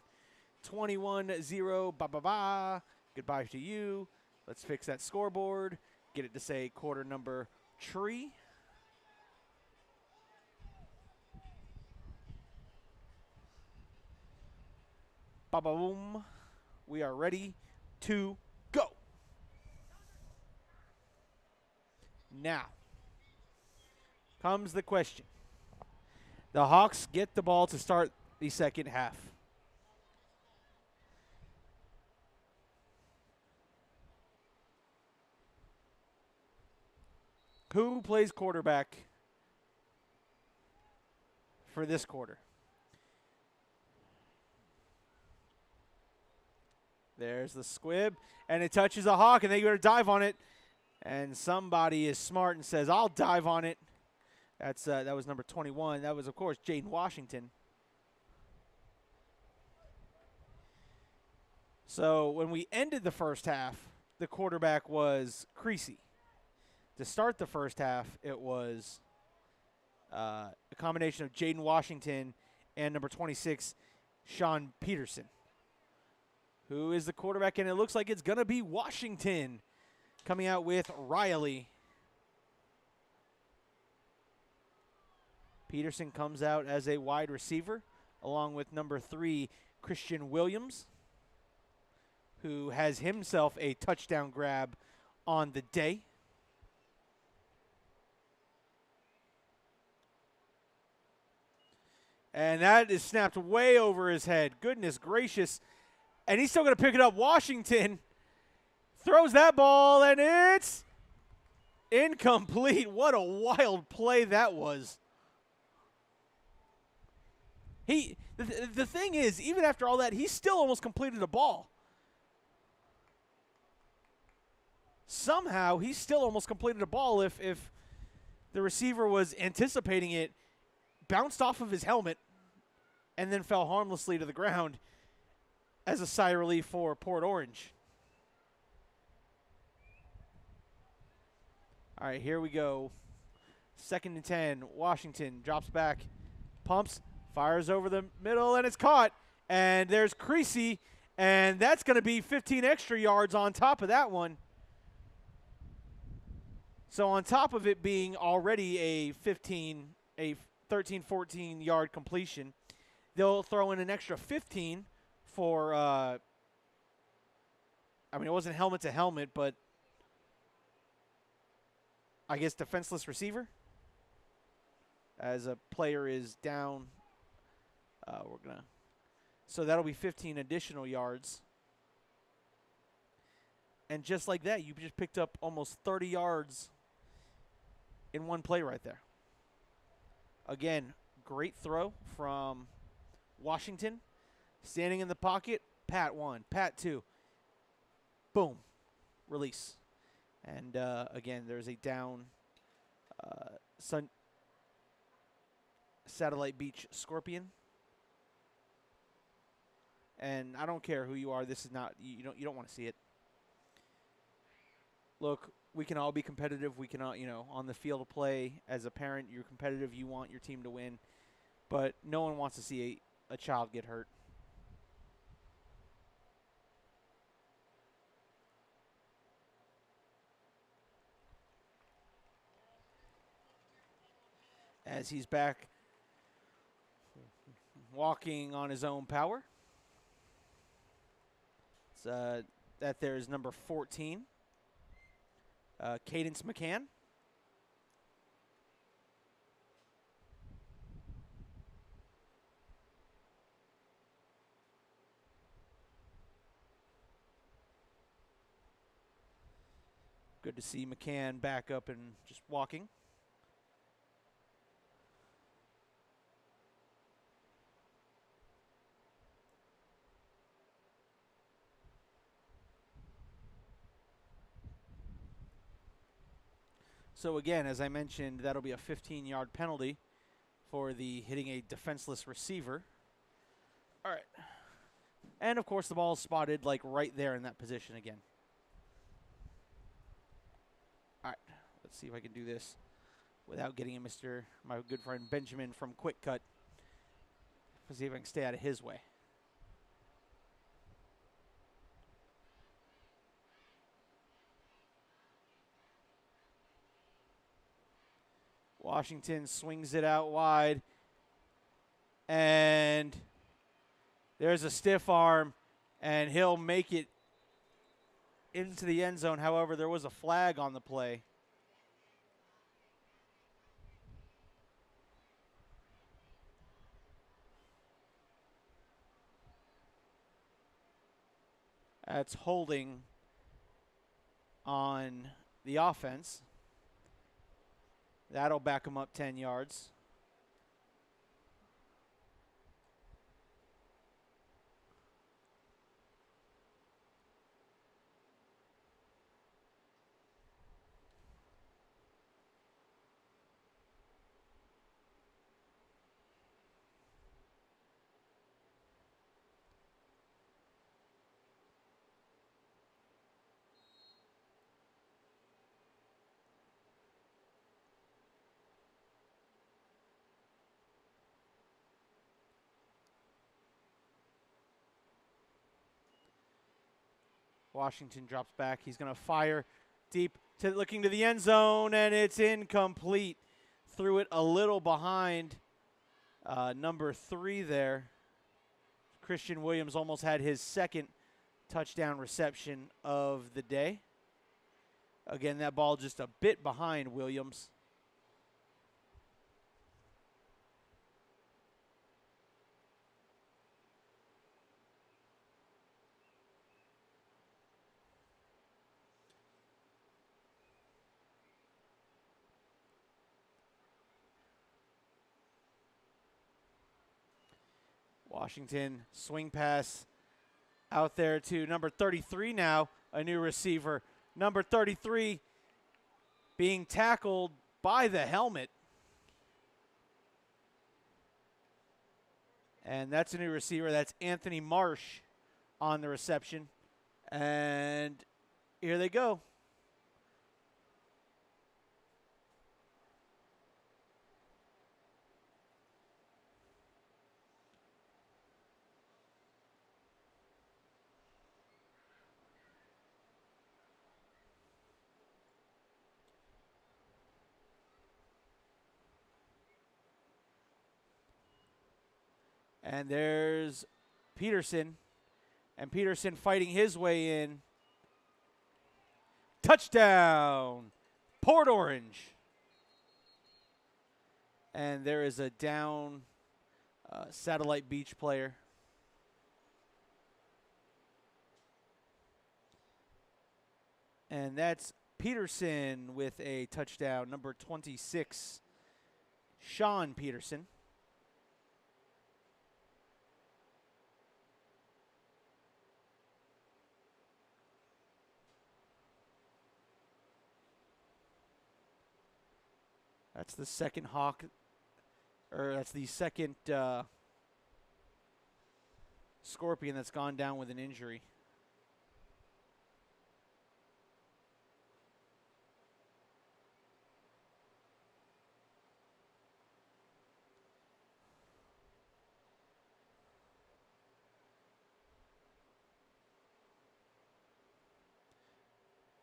A: 21-0. Ba-ba-ba. Goodbye to you. Let's fix that scoreboard. Get it to say quarter number tree. Ba-ba-boom. We are ready to go. Now comes the question. The Hawks get the ball to start the second half. Who plays quarterback for this quarter? There's the squib, and it touches a Hawk, and they go to dive on it. And somebody is smart and says, I'll dive on it. That was number 21. That was, of course, Jaden Washington. So when we ended the first half, the quarterback was Creasy. To start the first half, it was a combination of Jaden Washington and number 26, Sean Peterson. Who is the quarterback? And it looks like it's going to be Washington coming out with Riley. Peterson comes out as a wide receiver, along with number 3, Christian Williams, who has himself a touchdown grab on the day. And that is snapped way over his head. Goodness gracious. And he's still going to pick it up. Washington throws that ball, and it's incomplete. What a wild play that was. The thing is, even after all that, he still almost completed a ball. Somehow, he still almost completed a ball if the receiver was anticipating it, bounced off of his helmet, and then fell harmlessly to the ground as a sigh of relief for Port Orange. All right, here we go. 2nd and 10. Washington drops back, pumps, fires over the middle, and it's caught. And there's Creasy, and that's going to be 15 extra yards on top of that one. So on top of it being already a 13, 14-yard completion, they'll throw in an extra 15 for, it wasn't helmet to helmet, but I guess defenseless receiver. As a player is down, so that'll be 15 additional yards. And just like that, you just picked up almost 30 yards in one play right there. Again, great throw from Washington. Standing in the pocket, Pat 1, Pat 2. Boom. Release. And, again, there's a down Satellite Beach Scorpion. And I don't care who you are. This is not, you don't want to see it. Look, we can all be competitive. We can all, on the field of play, as a parent, you're competitive. You want your team to win. But no one wants to see a child get hurt. As he's back walking on his own power. That there is number 14, Cadence McCann. Good to see McCann back up and just walking. So again, as I mentioned, that'll be a 15-yard penalty for the hitting a defenseless receiver. All right. And, of course, the ball is spotted, like, right there in that position again. All right. Let's see if I can do this without getting my good friend Benjamin from Quick Cut Let's see if I can stay out of his way. Washington swings it out wide. And there's a stiff arm, and he'll make it into the end zone. However, there was a flag on the play. That's holding on the offense. That'll back him up 10 yards. Washington drops back. He's going to fire deep, looking to the end zone, and it's incomplete. Threw it a little behind number 3 there. Christian Williams almost had his second touchdown reception of the day. Again, that ball just a bit behind Williams. Washington swing pass out there to number 33 now, a new receiver. Number 33 being tackled by the helmet. And that's a new receiver. That's Anthony Marsh on the reception. And here they go. And there's Peterson. And Peterson fighting his way in. Touchdown, Port Orange. And there is a down Satellite Beach player. And that's Peterson with a touchdown, number 26, Sean Peterson. That's the second Hawk, or that's the second Scorpion that's gone down with an injury.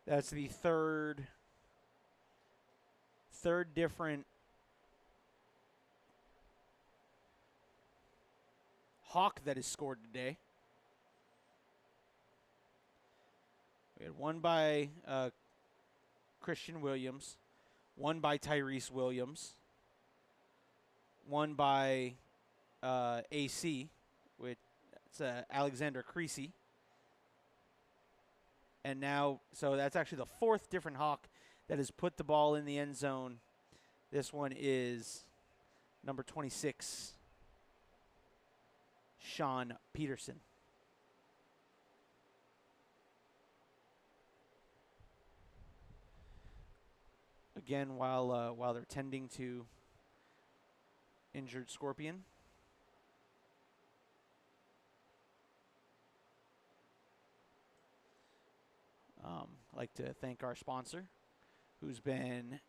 A: That's the third different Hawk that is scored today. We had one by Christian Williams, one by Tyrese Williams, one by AC, with Alexander Creasy. And now, so that's actually the fourth different Hawk that has put the ball in the end zone. This one is number 26, Sean Peterson. Again, while they're tending to injured Scorpion. I'd like to thank our sponsor, who's been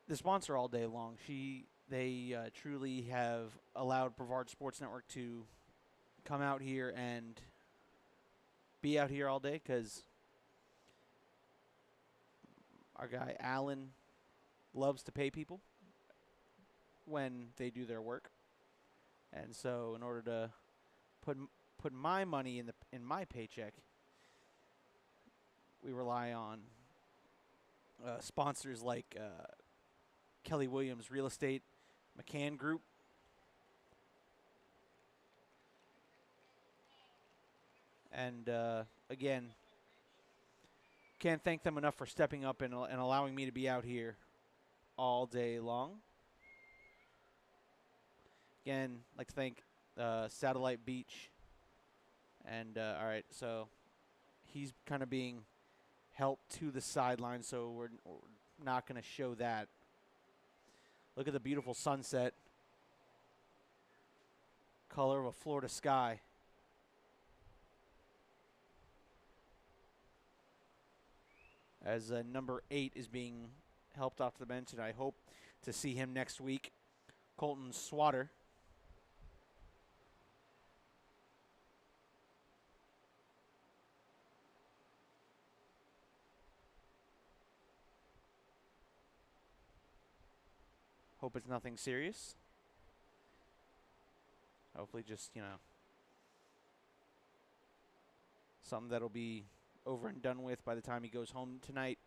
A: the sponsor all day long. She They truly have allowed Brevard Sports Network to come out here and be out here all day because our guy Alan loves to pay people when they do their work. And so in order to put my money in my paycheck, we rely on sponsors like Kelly Williams Real Estate, McCann Group. And again, can't thank them enough for stepping up and allowing me to be out here all day long. Again, I'd like to thank Satellite Beach. And all right, so he's kind of being helped to the sideline, so we're not going to show that. Look at the beautiful sunset. Color of a Florida sky. As number 8 is being helped off the bench, and I hope to see him next week. Colton Swatter. Hope it's nothing serious. Hopefully just, something that'll be over and done with by the time he goes home tonight.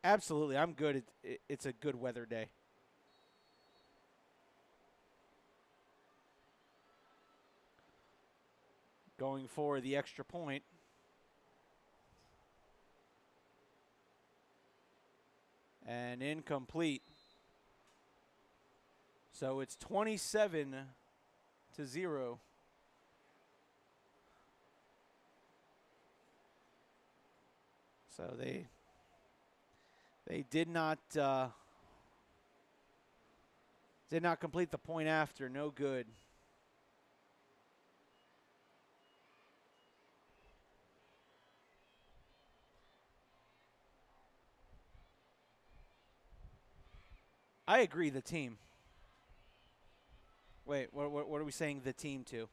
A: Absolutely, I'm good. It's a good weather day. Going for the extra point. And incomplete. So it's 27-0. So they did not complete the point after. No good. I agree. The team. Wait, what are we saying the team to?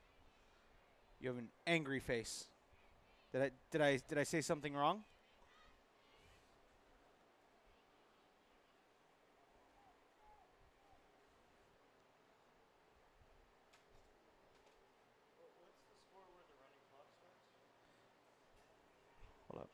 A: You have an angry face. Did I say something wrong? Hold up.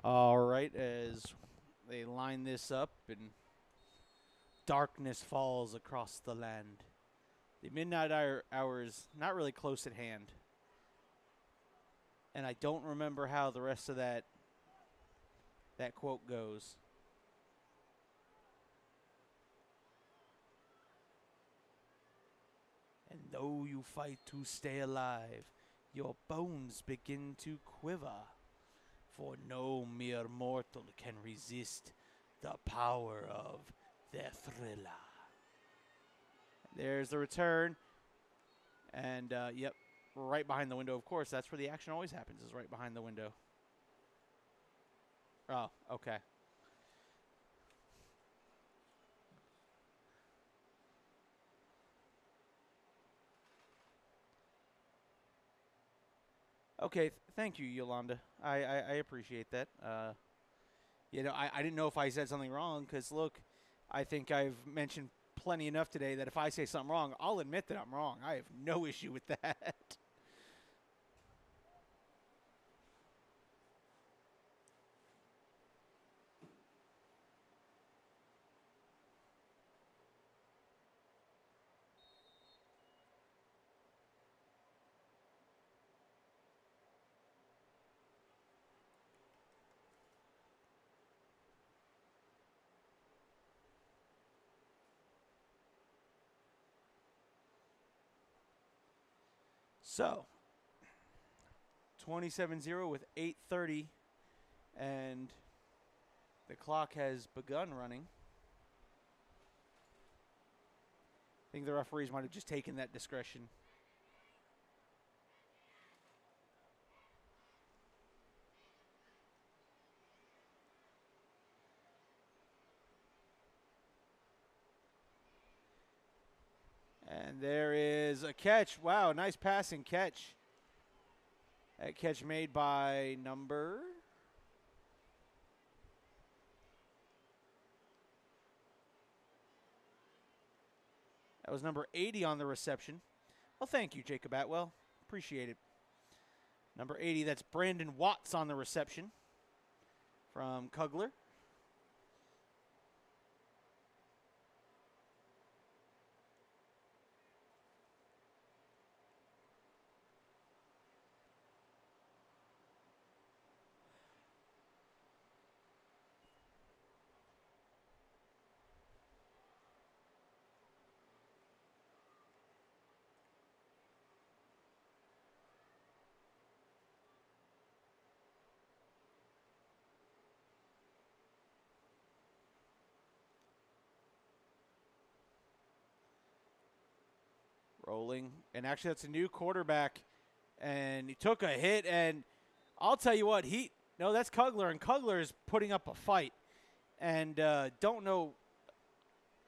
A: All right, as they line this up and darkness falls across the land. The midnight hour is not really close at hand. And I don't remember how the rest of that quote goes. And though you fight to stay alive, your bones begin to quiver. For no mere mortal can resist the power of their thriller. There's the return. And, yep, right behind the window. Of course, that's where the action always happens, is right behind the window. Oh, okay. Okay, thank you, Yolanda. I appreciate that. I didn't know if I said something wrong because, look, I think I've mentioned plenty enough today that if I say something wrong, I'll admit that I'm wrong. I have no issue with that. So, 27-0 with 8:30, and the clock has begun running. I think the referees might have just taken that discretion. And there is a catch. Wow, nice passing catch. That catch made by number... That was number 80 on the reception. Well, thank you, Jacob Atwell. Appreciate it. Number 80, that's Brandon Watts on the reception from Kugler. Rolling. And actually, that's a new quarterback. And he took a hit. And I'll tell you what, no, that's Kugler. And Kugler is putting up a fight. And don't know.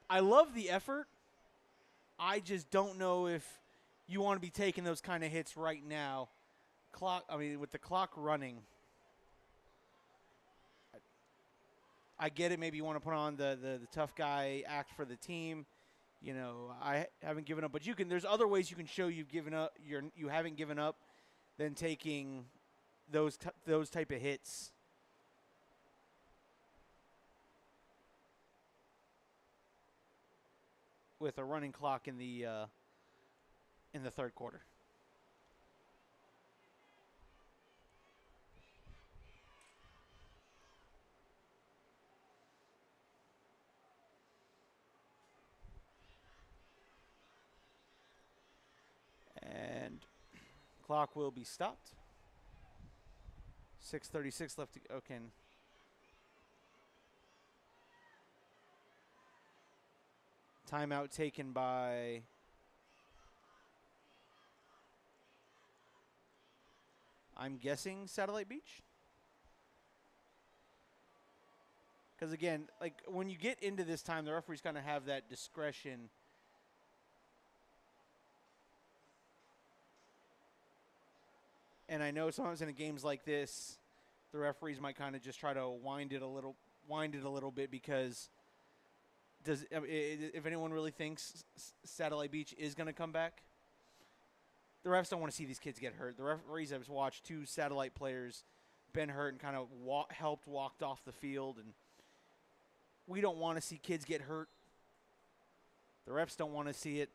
A: I love the effort. I just don't know if you want to be taking those kind of hits right now. With the clock running. I get it. Maybe you want to put on the tough guy act for the team. You know, I haven't given up, but you can. There's other ways you can show you've given up. You haven't given up, than taking those type of hits. With a running clock in the third quarter. And clock will be stopped. 6:36 left to go. Okay. Timeout taken by I'm guessing Satellite Beach. Because again, like when you get into this time, the referees kind of have that discretion. And I know sometimes in games like this, the referees might kind of just try to wind it a little bit because if anyone really thinks Satellite Beach is going to come back, the refs don't want to see these kids get hurt. The referees have watched two Satellite players been hurt and kind of walked off the field, and we don't want to see kids get hurt. The refs don't want to see it.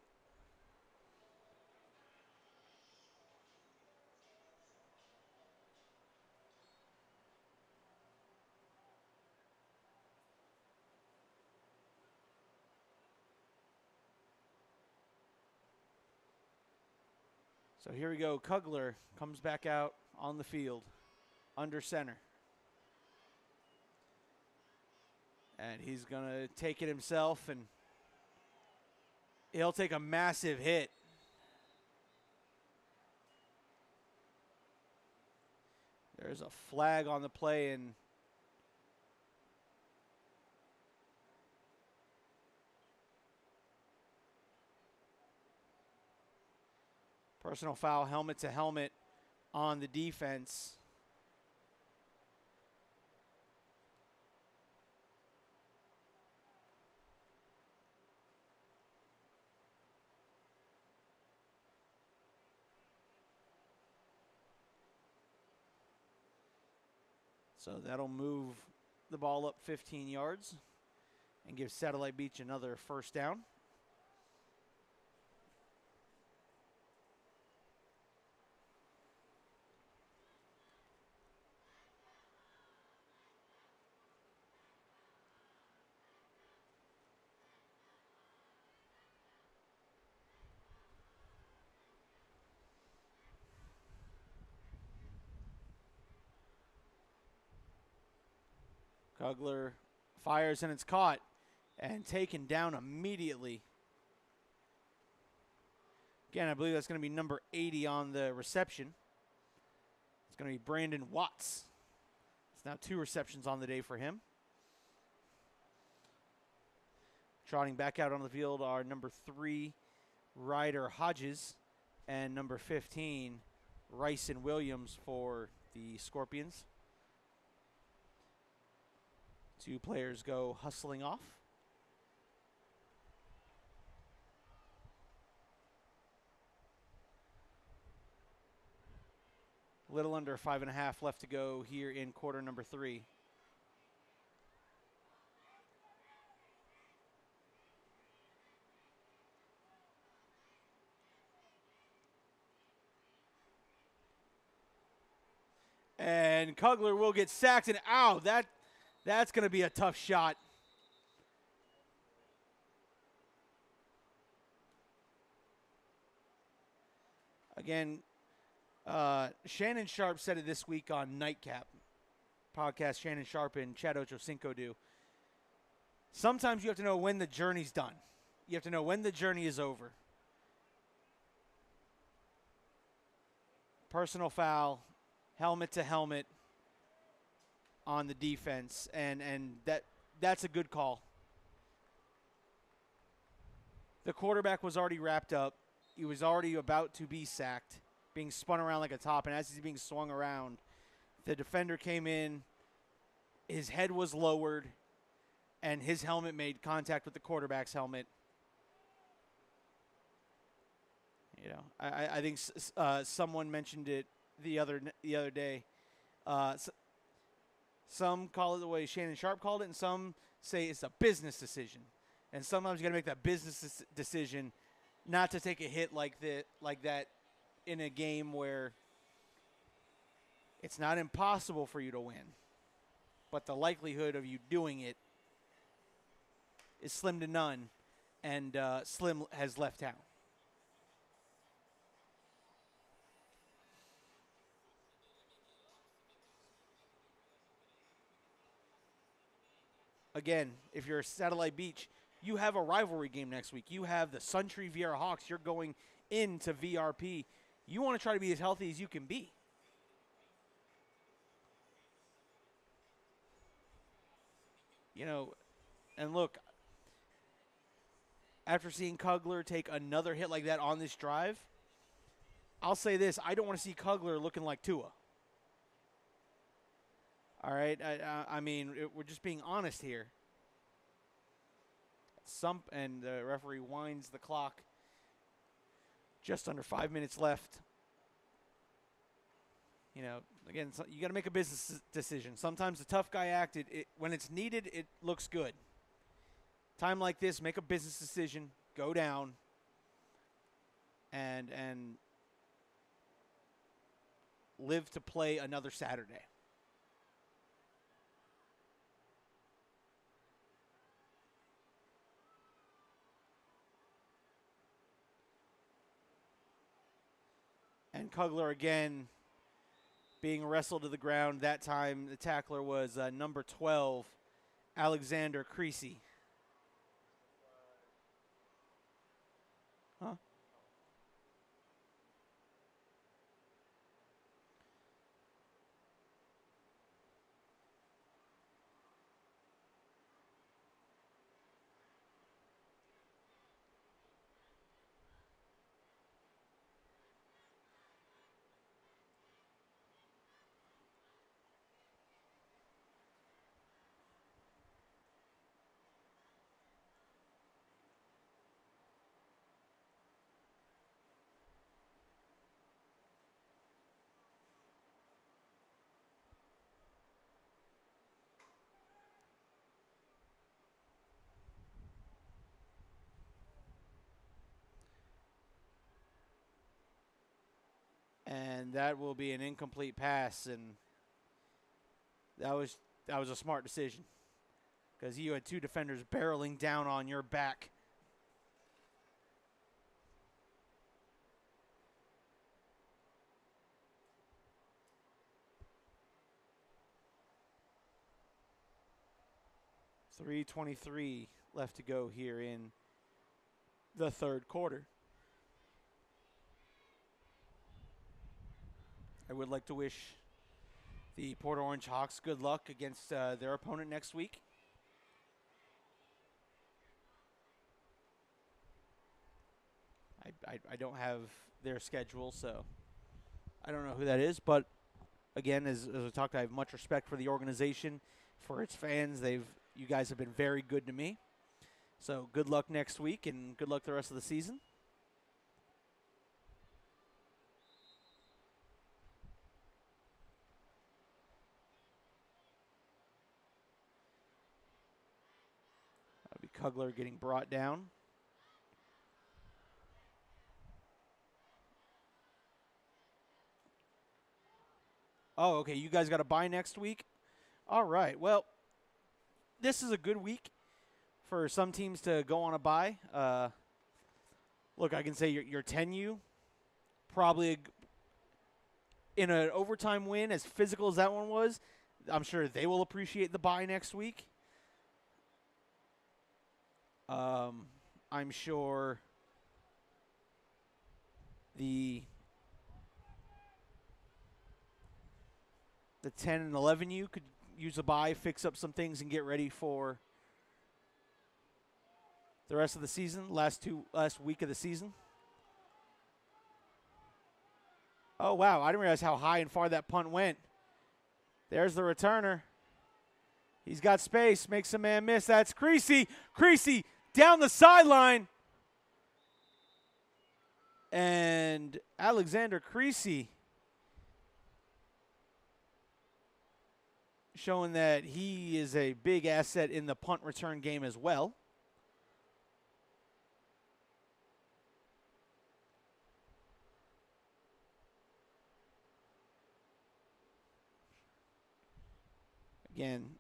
A: So here we go. Kugler comes back out on the field under center. And he's going to take it himself, and he'll take a massive hit. There's a flag on the play, and personal foul, helmet to helmet on the defense. So that'll move the ball up 15 yards and give Satellite Beach another first down. Kugler fires and it's caught and taken down immediately. Again, I believe that's going to be number 80 on the reception. It's going to be Brandon Watts. It's now 2 receptions on the day for him. Trotting back out on the field are number 3, Ryder Hodges, and number 15, Ryson Williams for the Scorpions. 2 players go hustling off. A little under 5.5 left to go here in quarter number 3. And Kugler will get sacked, and ow, that's going to be a tough shot. Again, Shannon Sharp said it this week on Nightcap podcast. Shannon Sharp and Chad Ochocinco do. Sometimes you have to know when the journey's done. You have to know when the journey is over. Personal foul, helmet to helmet on the defense, and that's a good call. The quarterback was already wrapped up. He was already about to be sacked, being spun around like a top, and as he's being swung around, the defender came in, his head was lowered, and his helmet made contact with the quarterback's helmet. You know, I think someone mentioned it the other day. Some call it the way Shannon Sharp called it, and some say it's a business decision. And sometimes you got to make that business decision not to take a hit like that in a game where it's not impossible for you to win, but the likelihood of you doing it is slim to none, and Slim has left town. Again, if you're Satellite Beach, you have a rivalry game next week. You have the Suntree Viera Hawks. You're going into VRP. You want to try to be as healthy as you can be. You know, and look, after seeing Kugler take another hit like that on this drive, I'll say this. I don't want to see Kugler looking like Tua. All right? I mean, we're just being honest here. And the referee winds the clock. Just under 5 minutes left. You know, again, you got to make a business decision. Sometimes the tough guy act, when it's needed, it looks good. Time like this, make a business decision, go down, and live to play another Saturday. And Kugler again being wrestled to the ground. That time the tackler was number 12, Alexander Creasy. Huh? And that will be an incomplete pass, and that was a smart decision because you had 2 defenders barreling down on your back. 3:23 left to go here in the third quarter. I would like to wish the Port Orange Hawks good luck against their opponent next week. I don't have their schedule, so I don't know who that is. But again, as I talked, I have much respect for the organization, for its fans. You guys have been very good to me. So good luck next week, and good luck the rest of the season. That'll be Kugler getting brought down. Oh, okay. You guys got a bye next week? All right. Well, this is a good week for some teams to go on a bye. Look, I can say your 10U, probably in an overtime win, as physical as that one was, I'm sure they will appreciate the bye next week. I'm sure the 10 and 11U could use a bye, fix up some things, and get ready for the rest of the season, last week of the season. Oh, wow. I didn't realize how high and far that punt went. There's the returner. He's got space, makes a man miss. That's Creasy. Creasy down the sideline. And Alexander Creasy showing that he is a big asset in the punt return game as well. Again,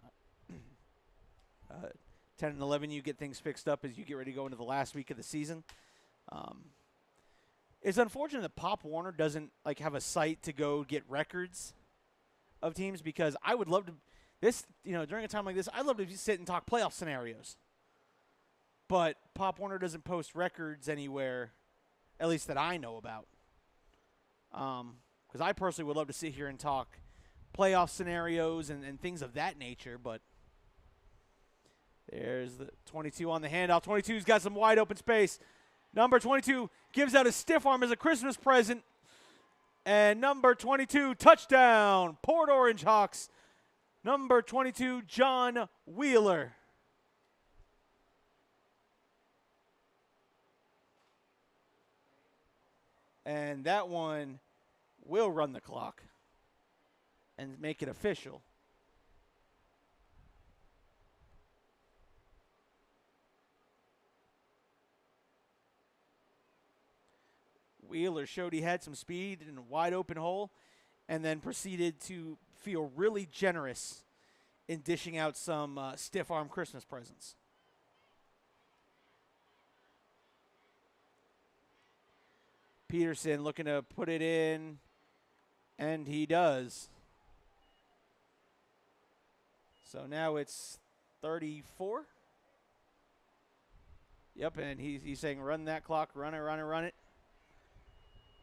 A: 10 and 11, you get things fixed up as you get ready to go into the last week of the season. It's unfortunate that Pop Warner doesn't have a site to go get records of teams, because I would love to during a time like this, I'd love to sit and talk playoff scenarios. But Pop Warner doesn't post records anywhere, at least that I know about. Because I personally would love to sit here and talk playoff scenarios and things of that nature, but there's the 22 on the handoff. 22's got some wide open space. Number 22 gives out a stiff arm as a Christmas present. And number 22, touchdown, Port Orange Hawks. Number 22, John Wheeler. And that one will run the clock and make it official. Wheeler showed he had some speed in a wide open hole, and then proceeded to feel really generous in dishing out some stiff arm Christmas presents. Peterson looking to put it in, and he does. So now it's 34. Yep, and he's saying run that clock, run it, run it, run it.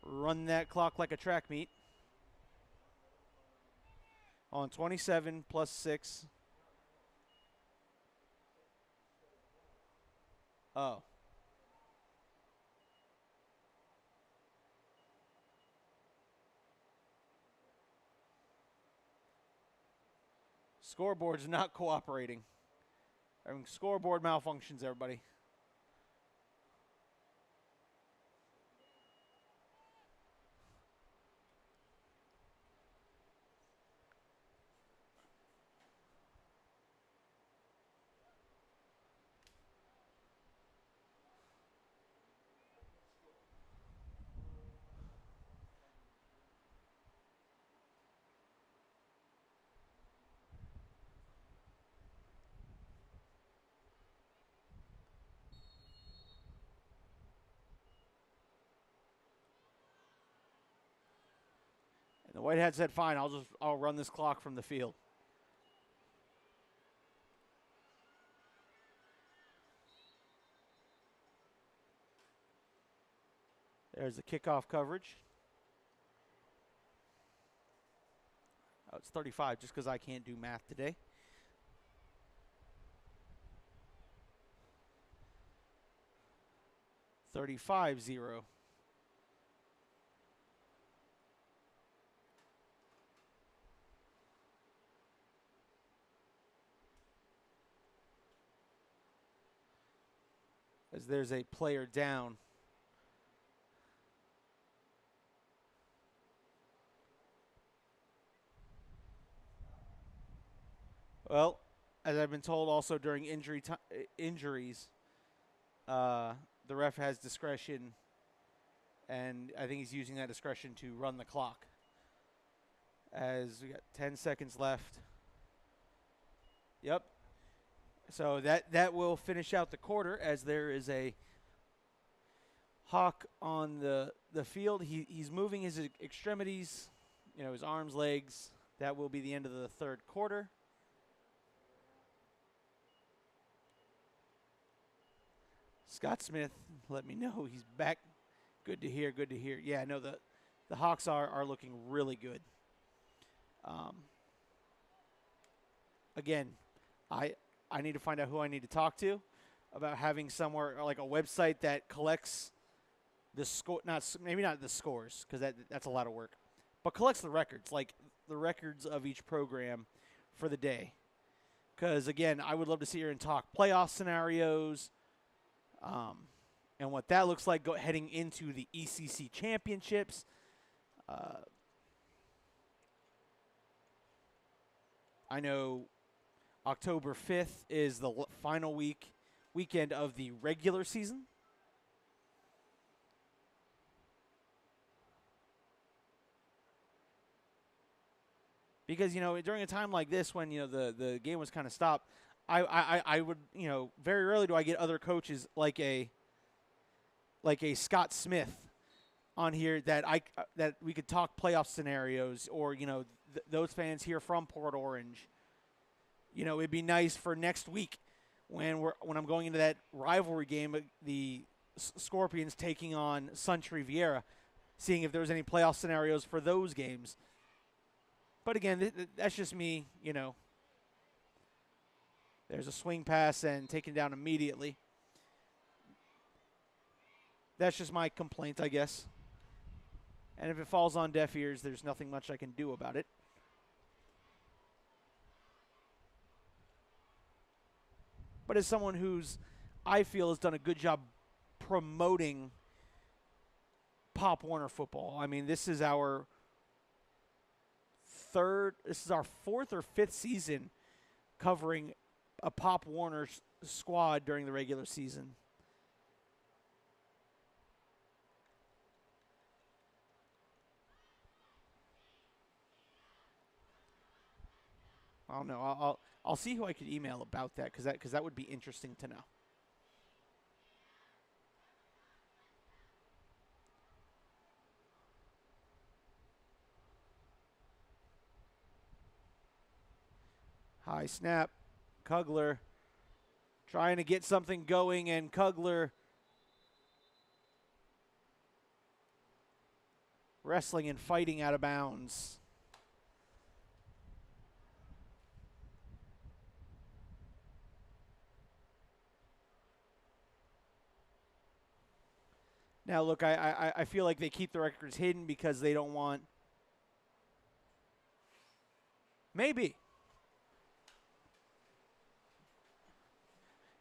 A: Run that clock like a track meet. On 27 plus 6. Oh. Scoreboard's not cooperating. Scoreboard malfunctions, everybody. And the Whitehead said, fine, I'll run this clock from the field. There's the kickoff coverage. Oh, it's 35 just because I can't do math today. $35-0. As there's a player down. Well, as I've been told also during injuries, the ref has discretion, and I think he's using that discretion to run the clock. As we got 10 seconds left. Yep. So that will finish out the quarter as there is a Hawk on the field. He's moving his extremities, his arms, legs. That will be the end of the third quarter. Scott Smith, let me know he's back. Good to hear. Good to hear. Yeah, no, the Hawks are looking really good. Again, I need to find out who I need to talk to about having somewhere like a website that collects the score, maybe not the scores because that's a lot of work, but collects the records, like the records of each program for the day. Because again, I would love to sit here and talk playoff scenarios, and what that looks like heading into the ECC championships. I know October 5th is the final weekend of the regular season. Because, during a time like this when, the game was kind of stopped, I would, very rarely do I get other coaches like a Scott Smith on here that we could talk playoff scenarios or, those fans here from Port Orange. It'd be nice for next week when I'm going into that rivalry game, the Scorpions taking on Sunch Riviera, seeing if there's any playoff scenarios for those games. But again, that's just me, There's a swing pass and taken down immediately. That's just my complaint, I guess. And if it falls on deaf ears, there's nothing much I can do about it. But as someone I feel has done a good job promoting Pop Warner football. I mean, this is our fourth or fifth season covering a Pop Warner squad during the regular season. I don't know. I'll see who I could email about that because that would be interesting to know. High snap. Kugler trying to get something going, and Kugler wrestling and fighting out of bounds. Now, look, I feel like they keep the records hidden because they don't want. Maybe.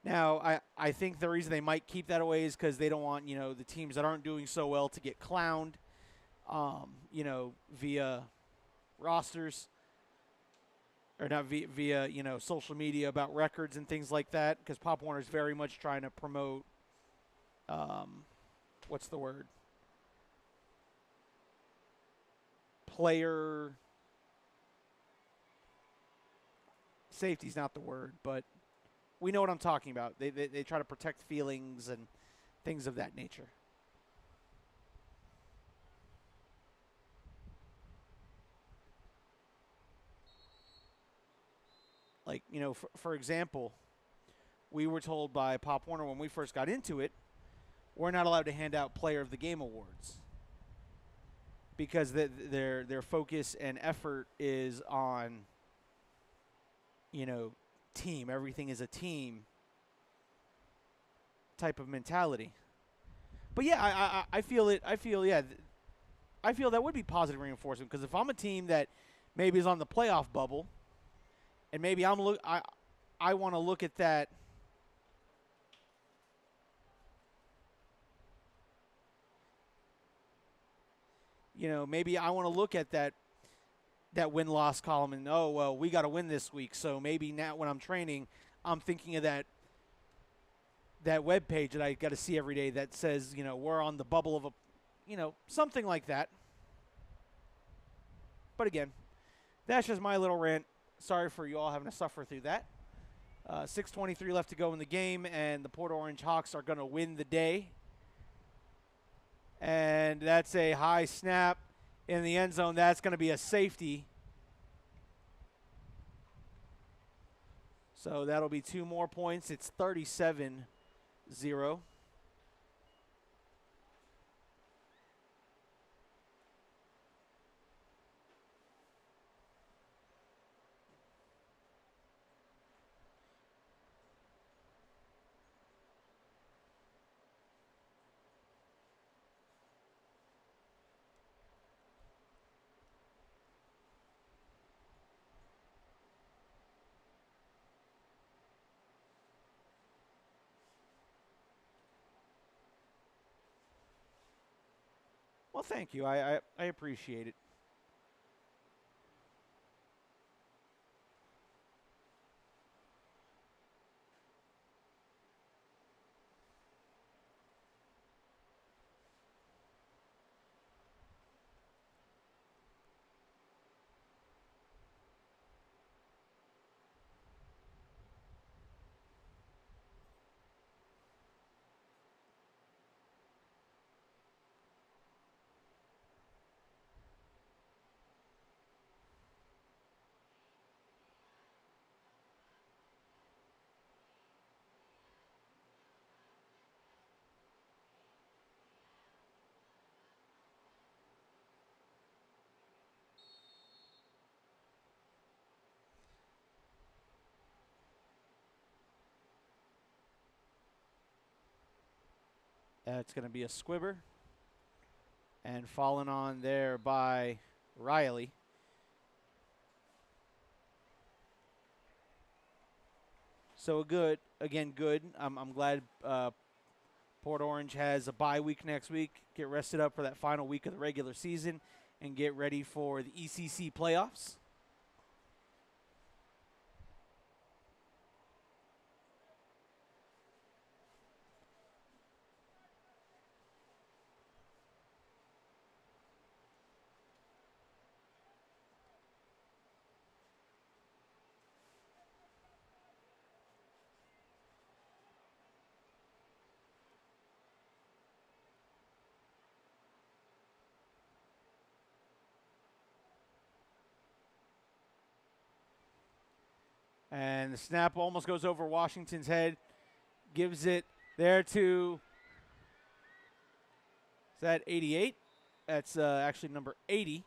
A: Now, I think the reason they might keep that away is because they don't want, the teams that aren't doing so well to get clowned, via rosters or not via, social media about records and things like that, because Pop Warner is very much trying to promote, what's the word? Player safety is not the word, but we know what I'm talking about. They try to protect feelings and things of that nature. Like, for example, we were told by Pop Warner when we first got into it, we're not allowed to hand out Player of the Game awards because their focus and effort is on, team. Everything is a team type of mentality. But yeah, I feel it. I feel that would be positive reinforcement because if I'm a team that maybe is on the playoff bubble, and maybe I want to look at that. Maybe I want to look at that win-loss column and, oh, well, we got to win this week. So maybe now when I'm training, I'm thinking of that web page that I got to see every day that says, we're on the bubble of something like that. But again, that's just my little rant. Sorry for you all having to suffer through that. 6:23 left to go in the game, and the Port Orange Hawks are going to win the day. And that's a high snap in the end zone. That's going to be a safety. So that'll be 2 more points. It's 37-0. Well, thank you. I appreciate it. It's going to be a squibber. And fallen on there by Riley. So good. I'm glad Port Orange has a bye week next week. Get rested up for that final week of the regular season and get ready for the ECC playoffs. And the snap almost goes over Washington's head. Gives it there to, is that 88? That's actually number 80.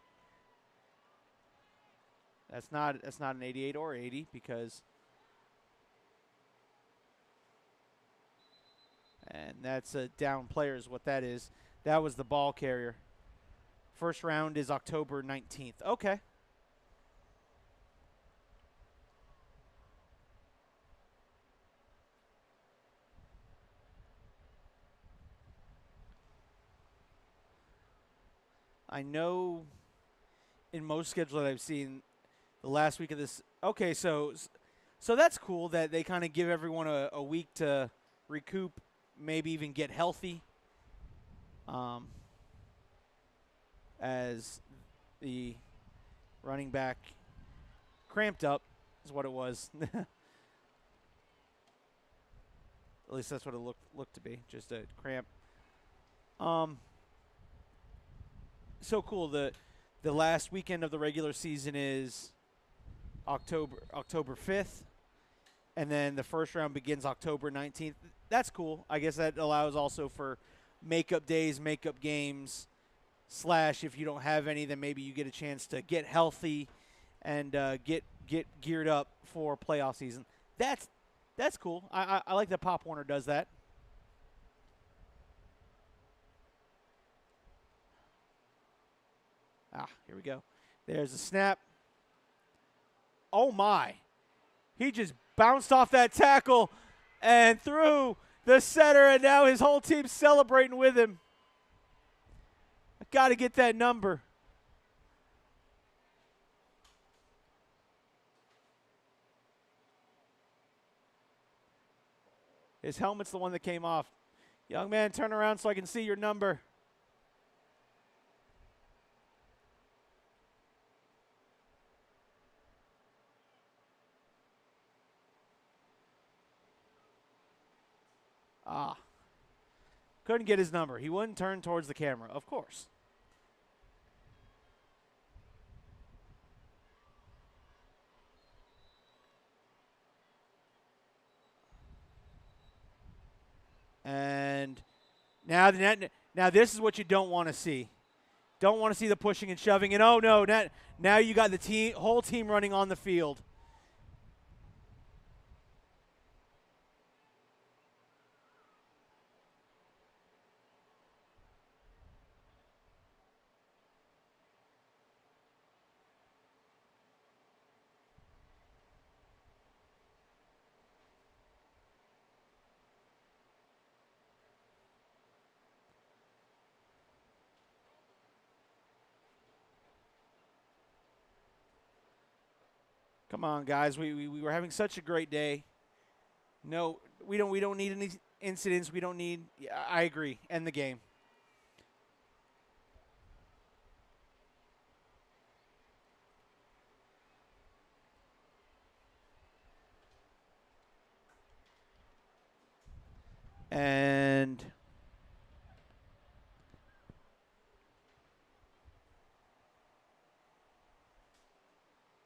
A: That's not an 88 or 80 because, and that's a down player is what that is. That was the ball carrier. First round is October 19th. Okay. I know in most schedules that I've seen, the last week of this. Okay, so that's cool that they kind of give everyone a week to recoup, maybe even get healthy. As the running back cramped up is what it was. At least that's what it looked to be, just a cramp. So cool. The last weekend of the regular season is October 5th, and then the first round begins October 19th. That's cool. I guess that allows also for makeup days, makeup games, / if you don't have any, then maybe you get a chance to get healthy and get geared up for playoff season. That's cool. I like that Pop Warner does that. Here we go. There's a snap. Oh, my. He just bounced off that tackle and threw the center, and now his whole team's celebrating with him. I got to get that number. His helmet's the one that came off. Young man, turn around so I can see your number. Couldn't get his number. He wouldn't turn towards the camera, of course. And now this is what you don't want to see. Don't want to see the pushing and shoving. And oh no, now you got the whole team running on the field. Come on, guys. We were having such a great day. No, we don't need any incidents. We don't need. Yeah, I agree. End the game. And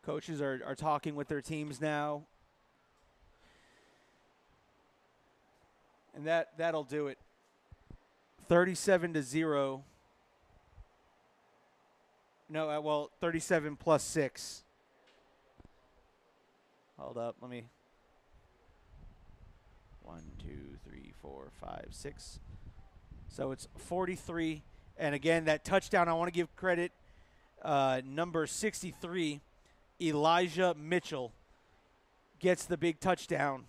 A: coaches are talking with their teams now. And that'll do it. 37-0. No, well, 37 plus 6. Hold up, let me. 1, 2, 3, 4, 5, 6. So it's 43. And again, that touchdown, I want to give credit. Number 63, Elijah Mitchell, gets the big touchdown.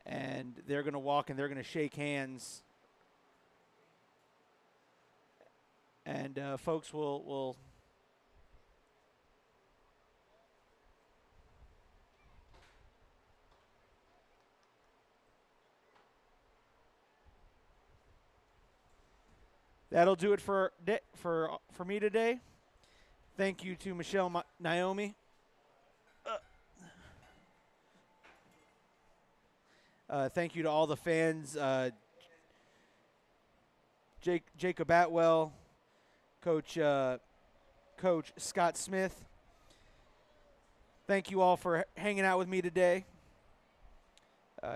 A: And they're going to walk and they're going to shake hands. And folks will that'll do it for me today. Thank you to Michelle Naomi. Thank you to all the fans. Jacob Atwell, Coach Scott Smith. Thank you all for hanging out with me today.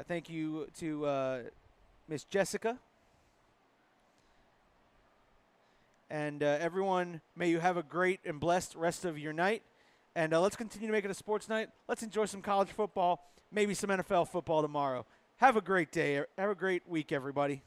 A: Thank you to Miss Jessica. And everyone, may you have a great and blessed rest of your night. And let's continue to make it a sports night. Let's enjoy some college football, maybe some NFL football tomorrow. Have a great day. Have a great week, everybody.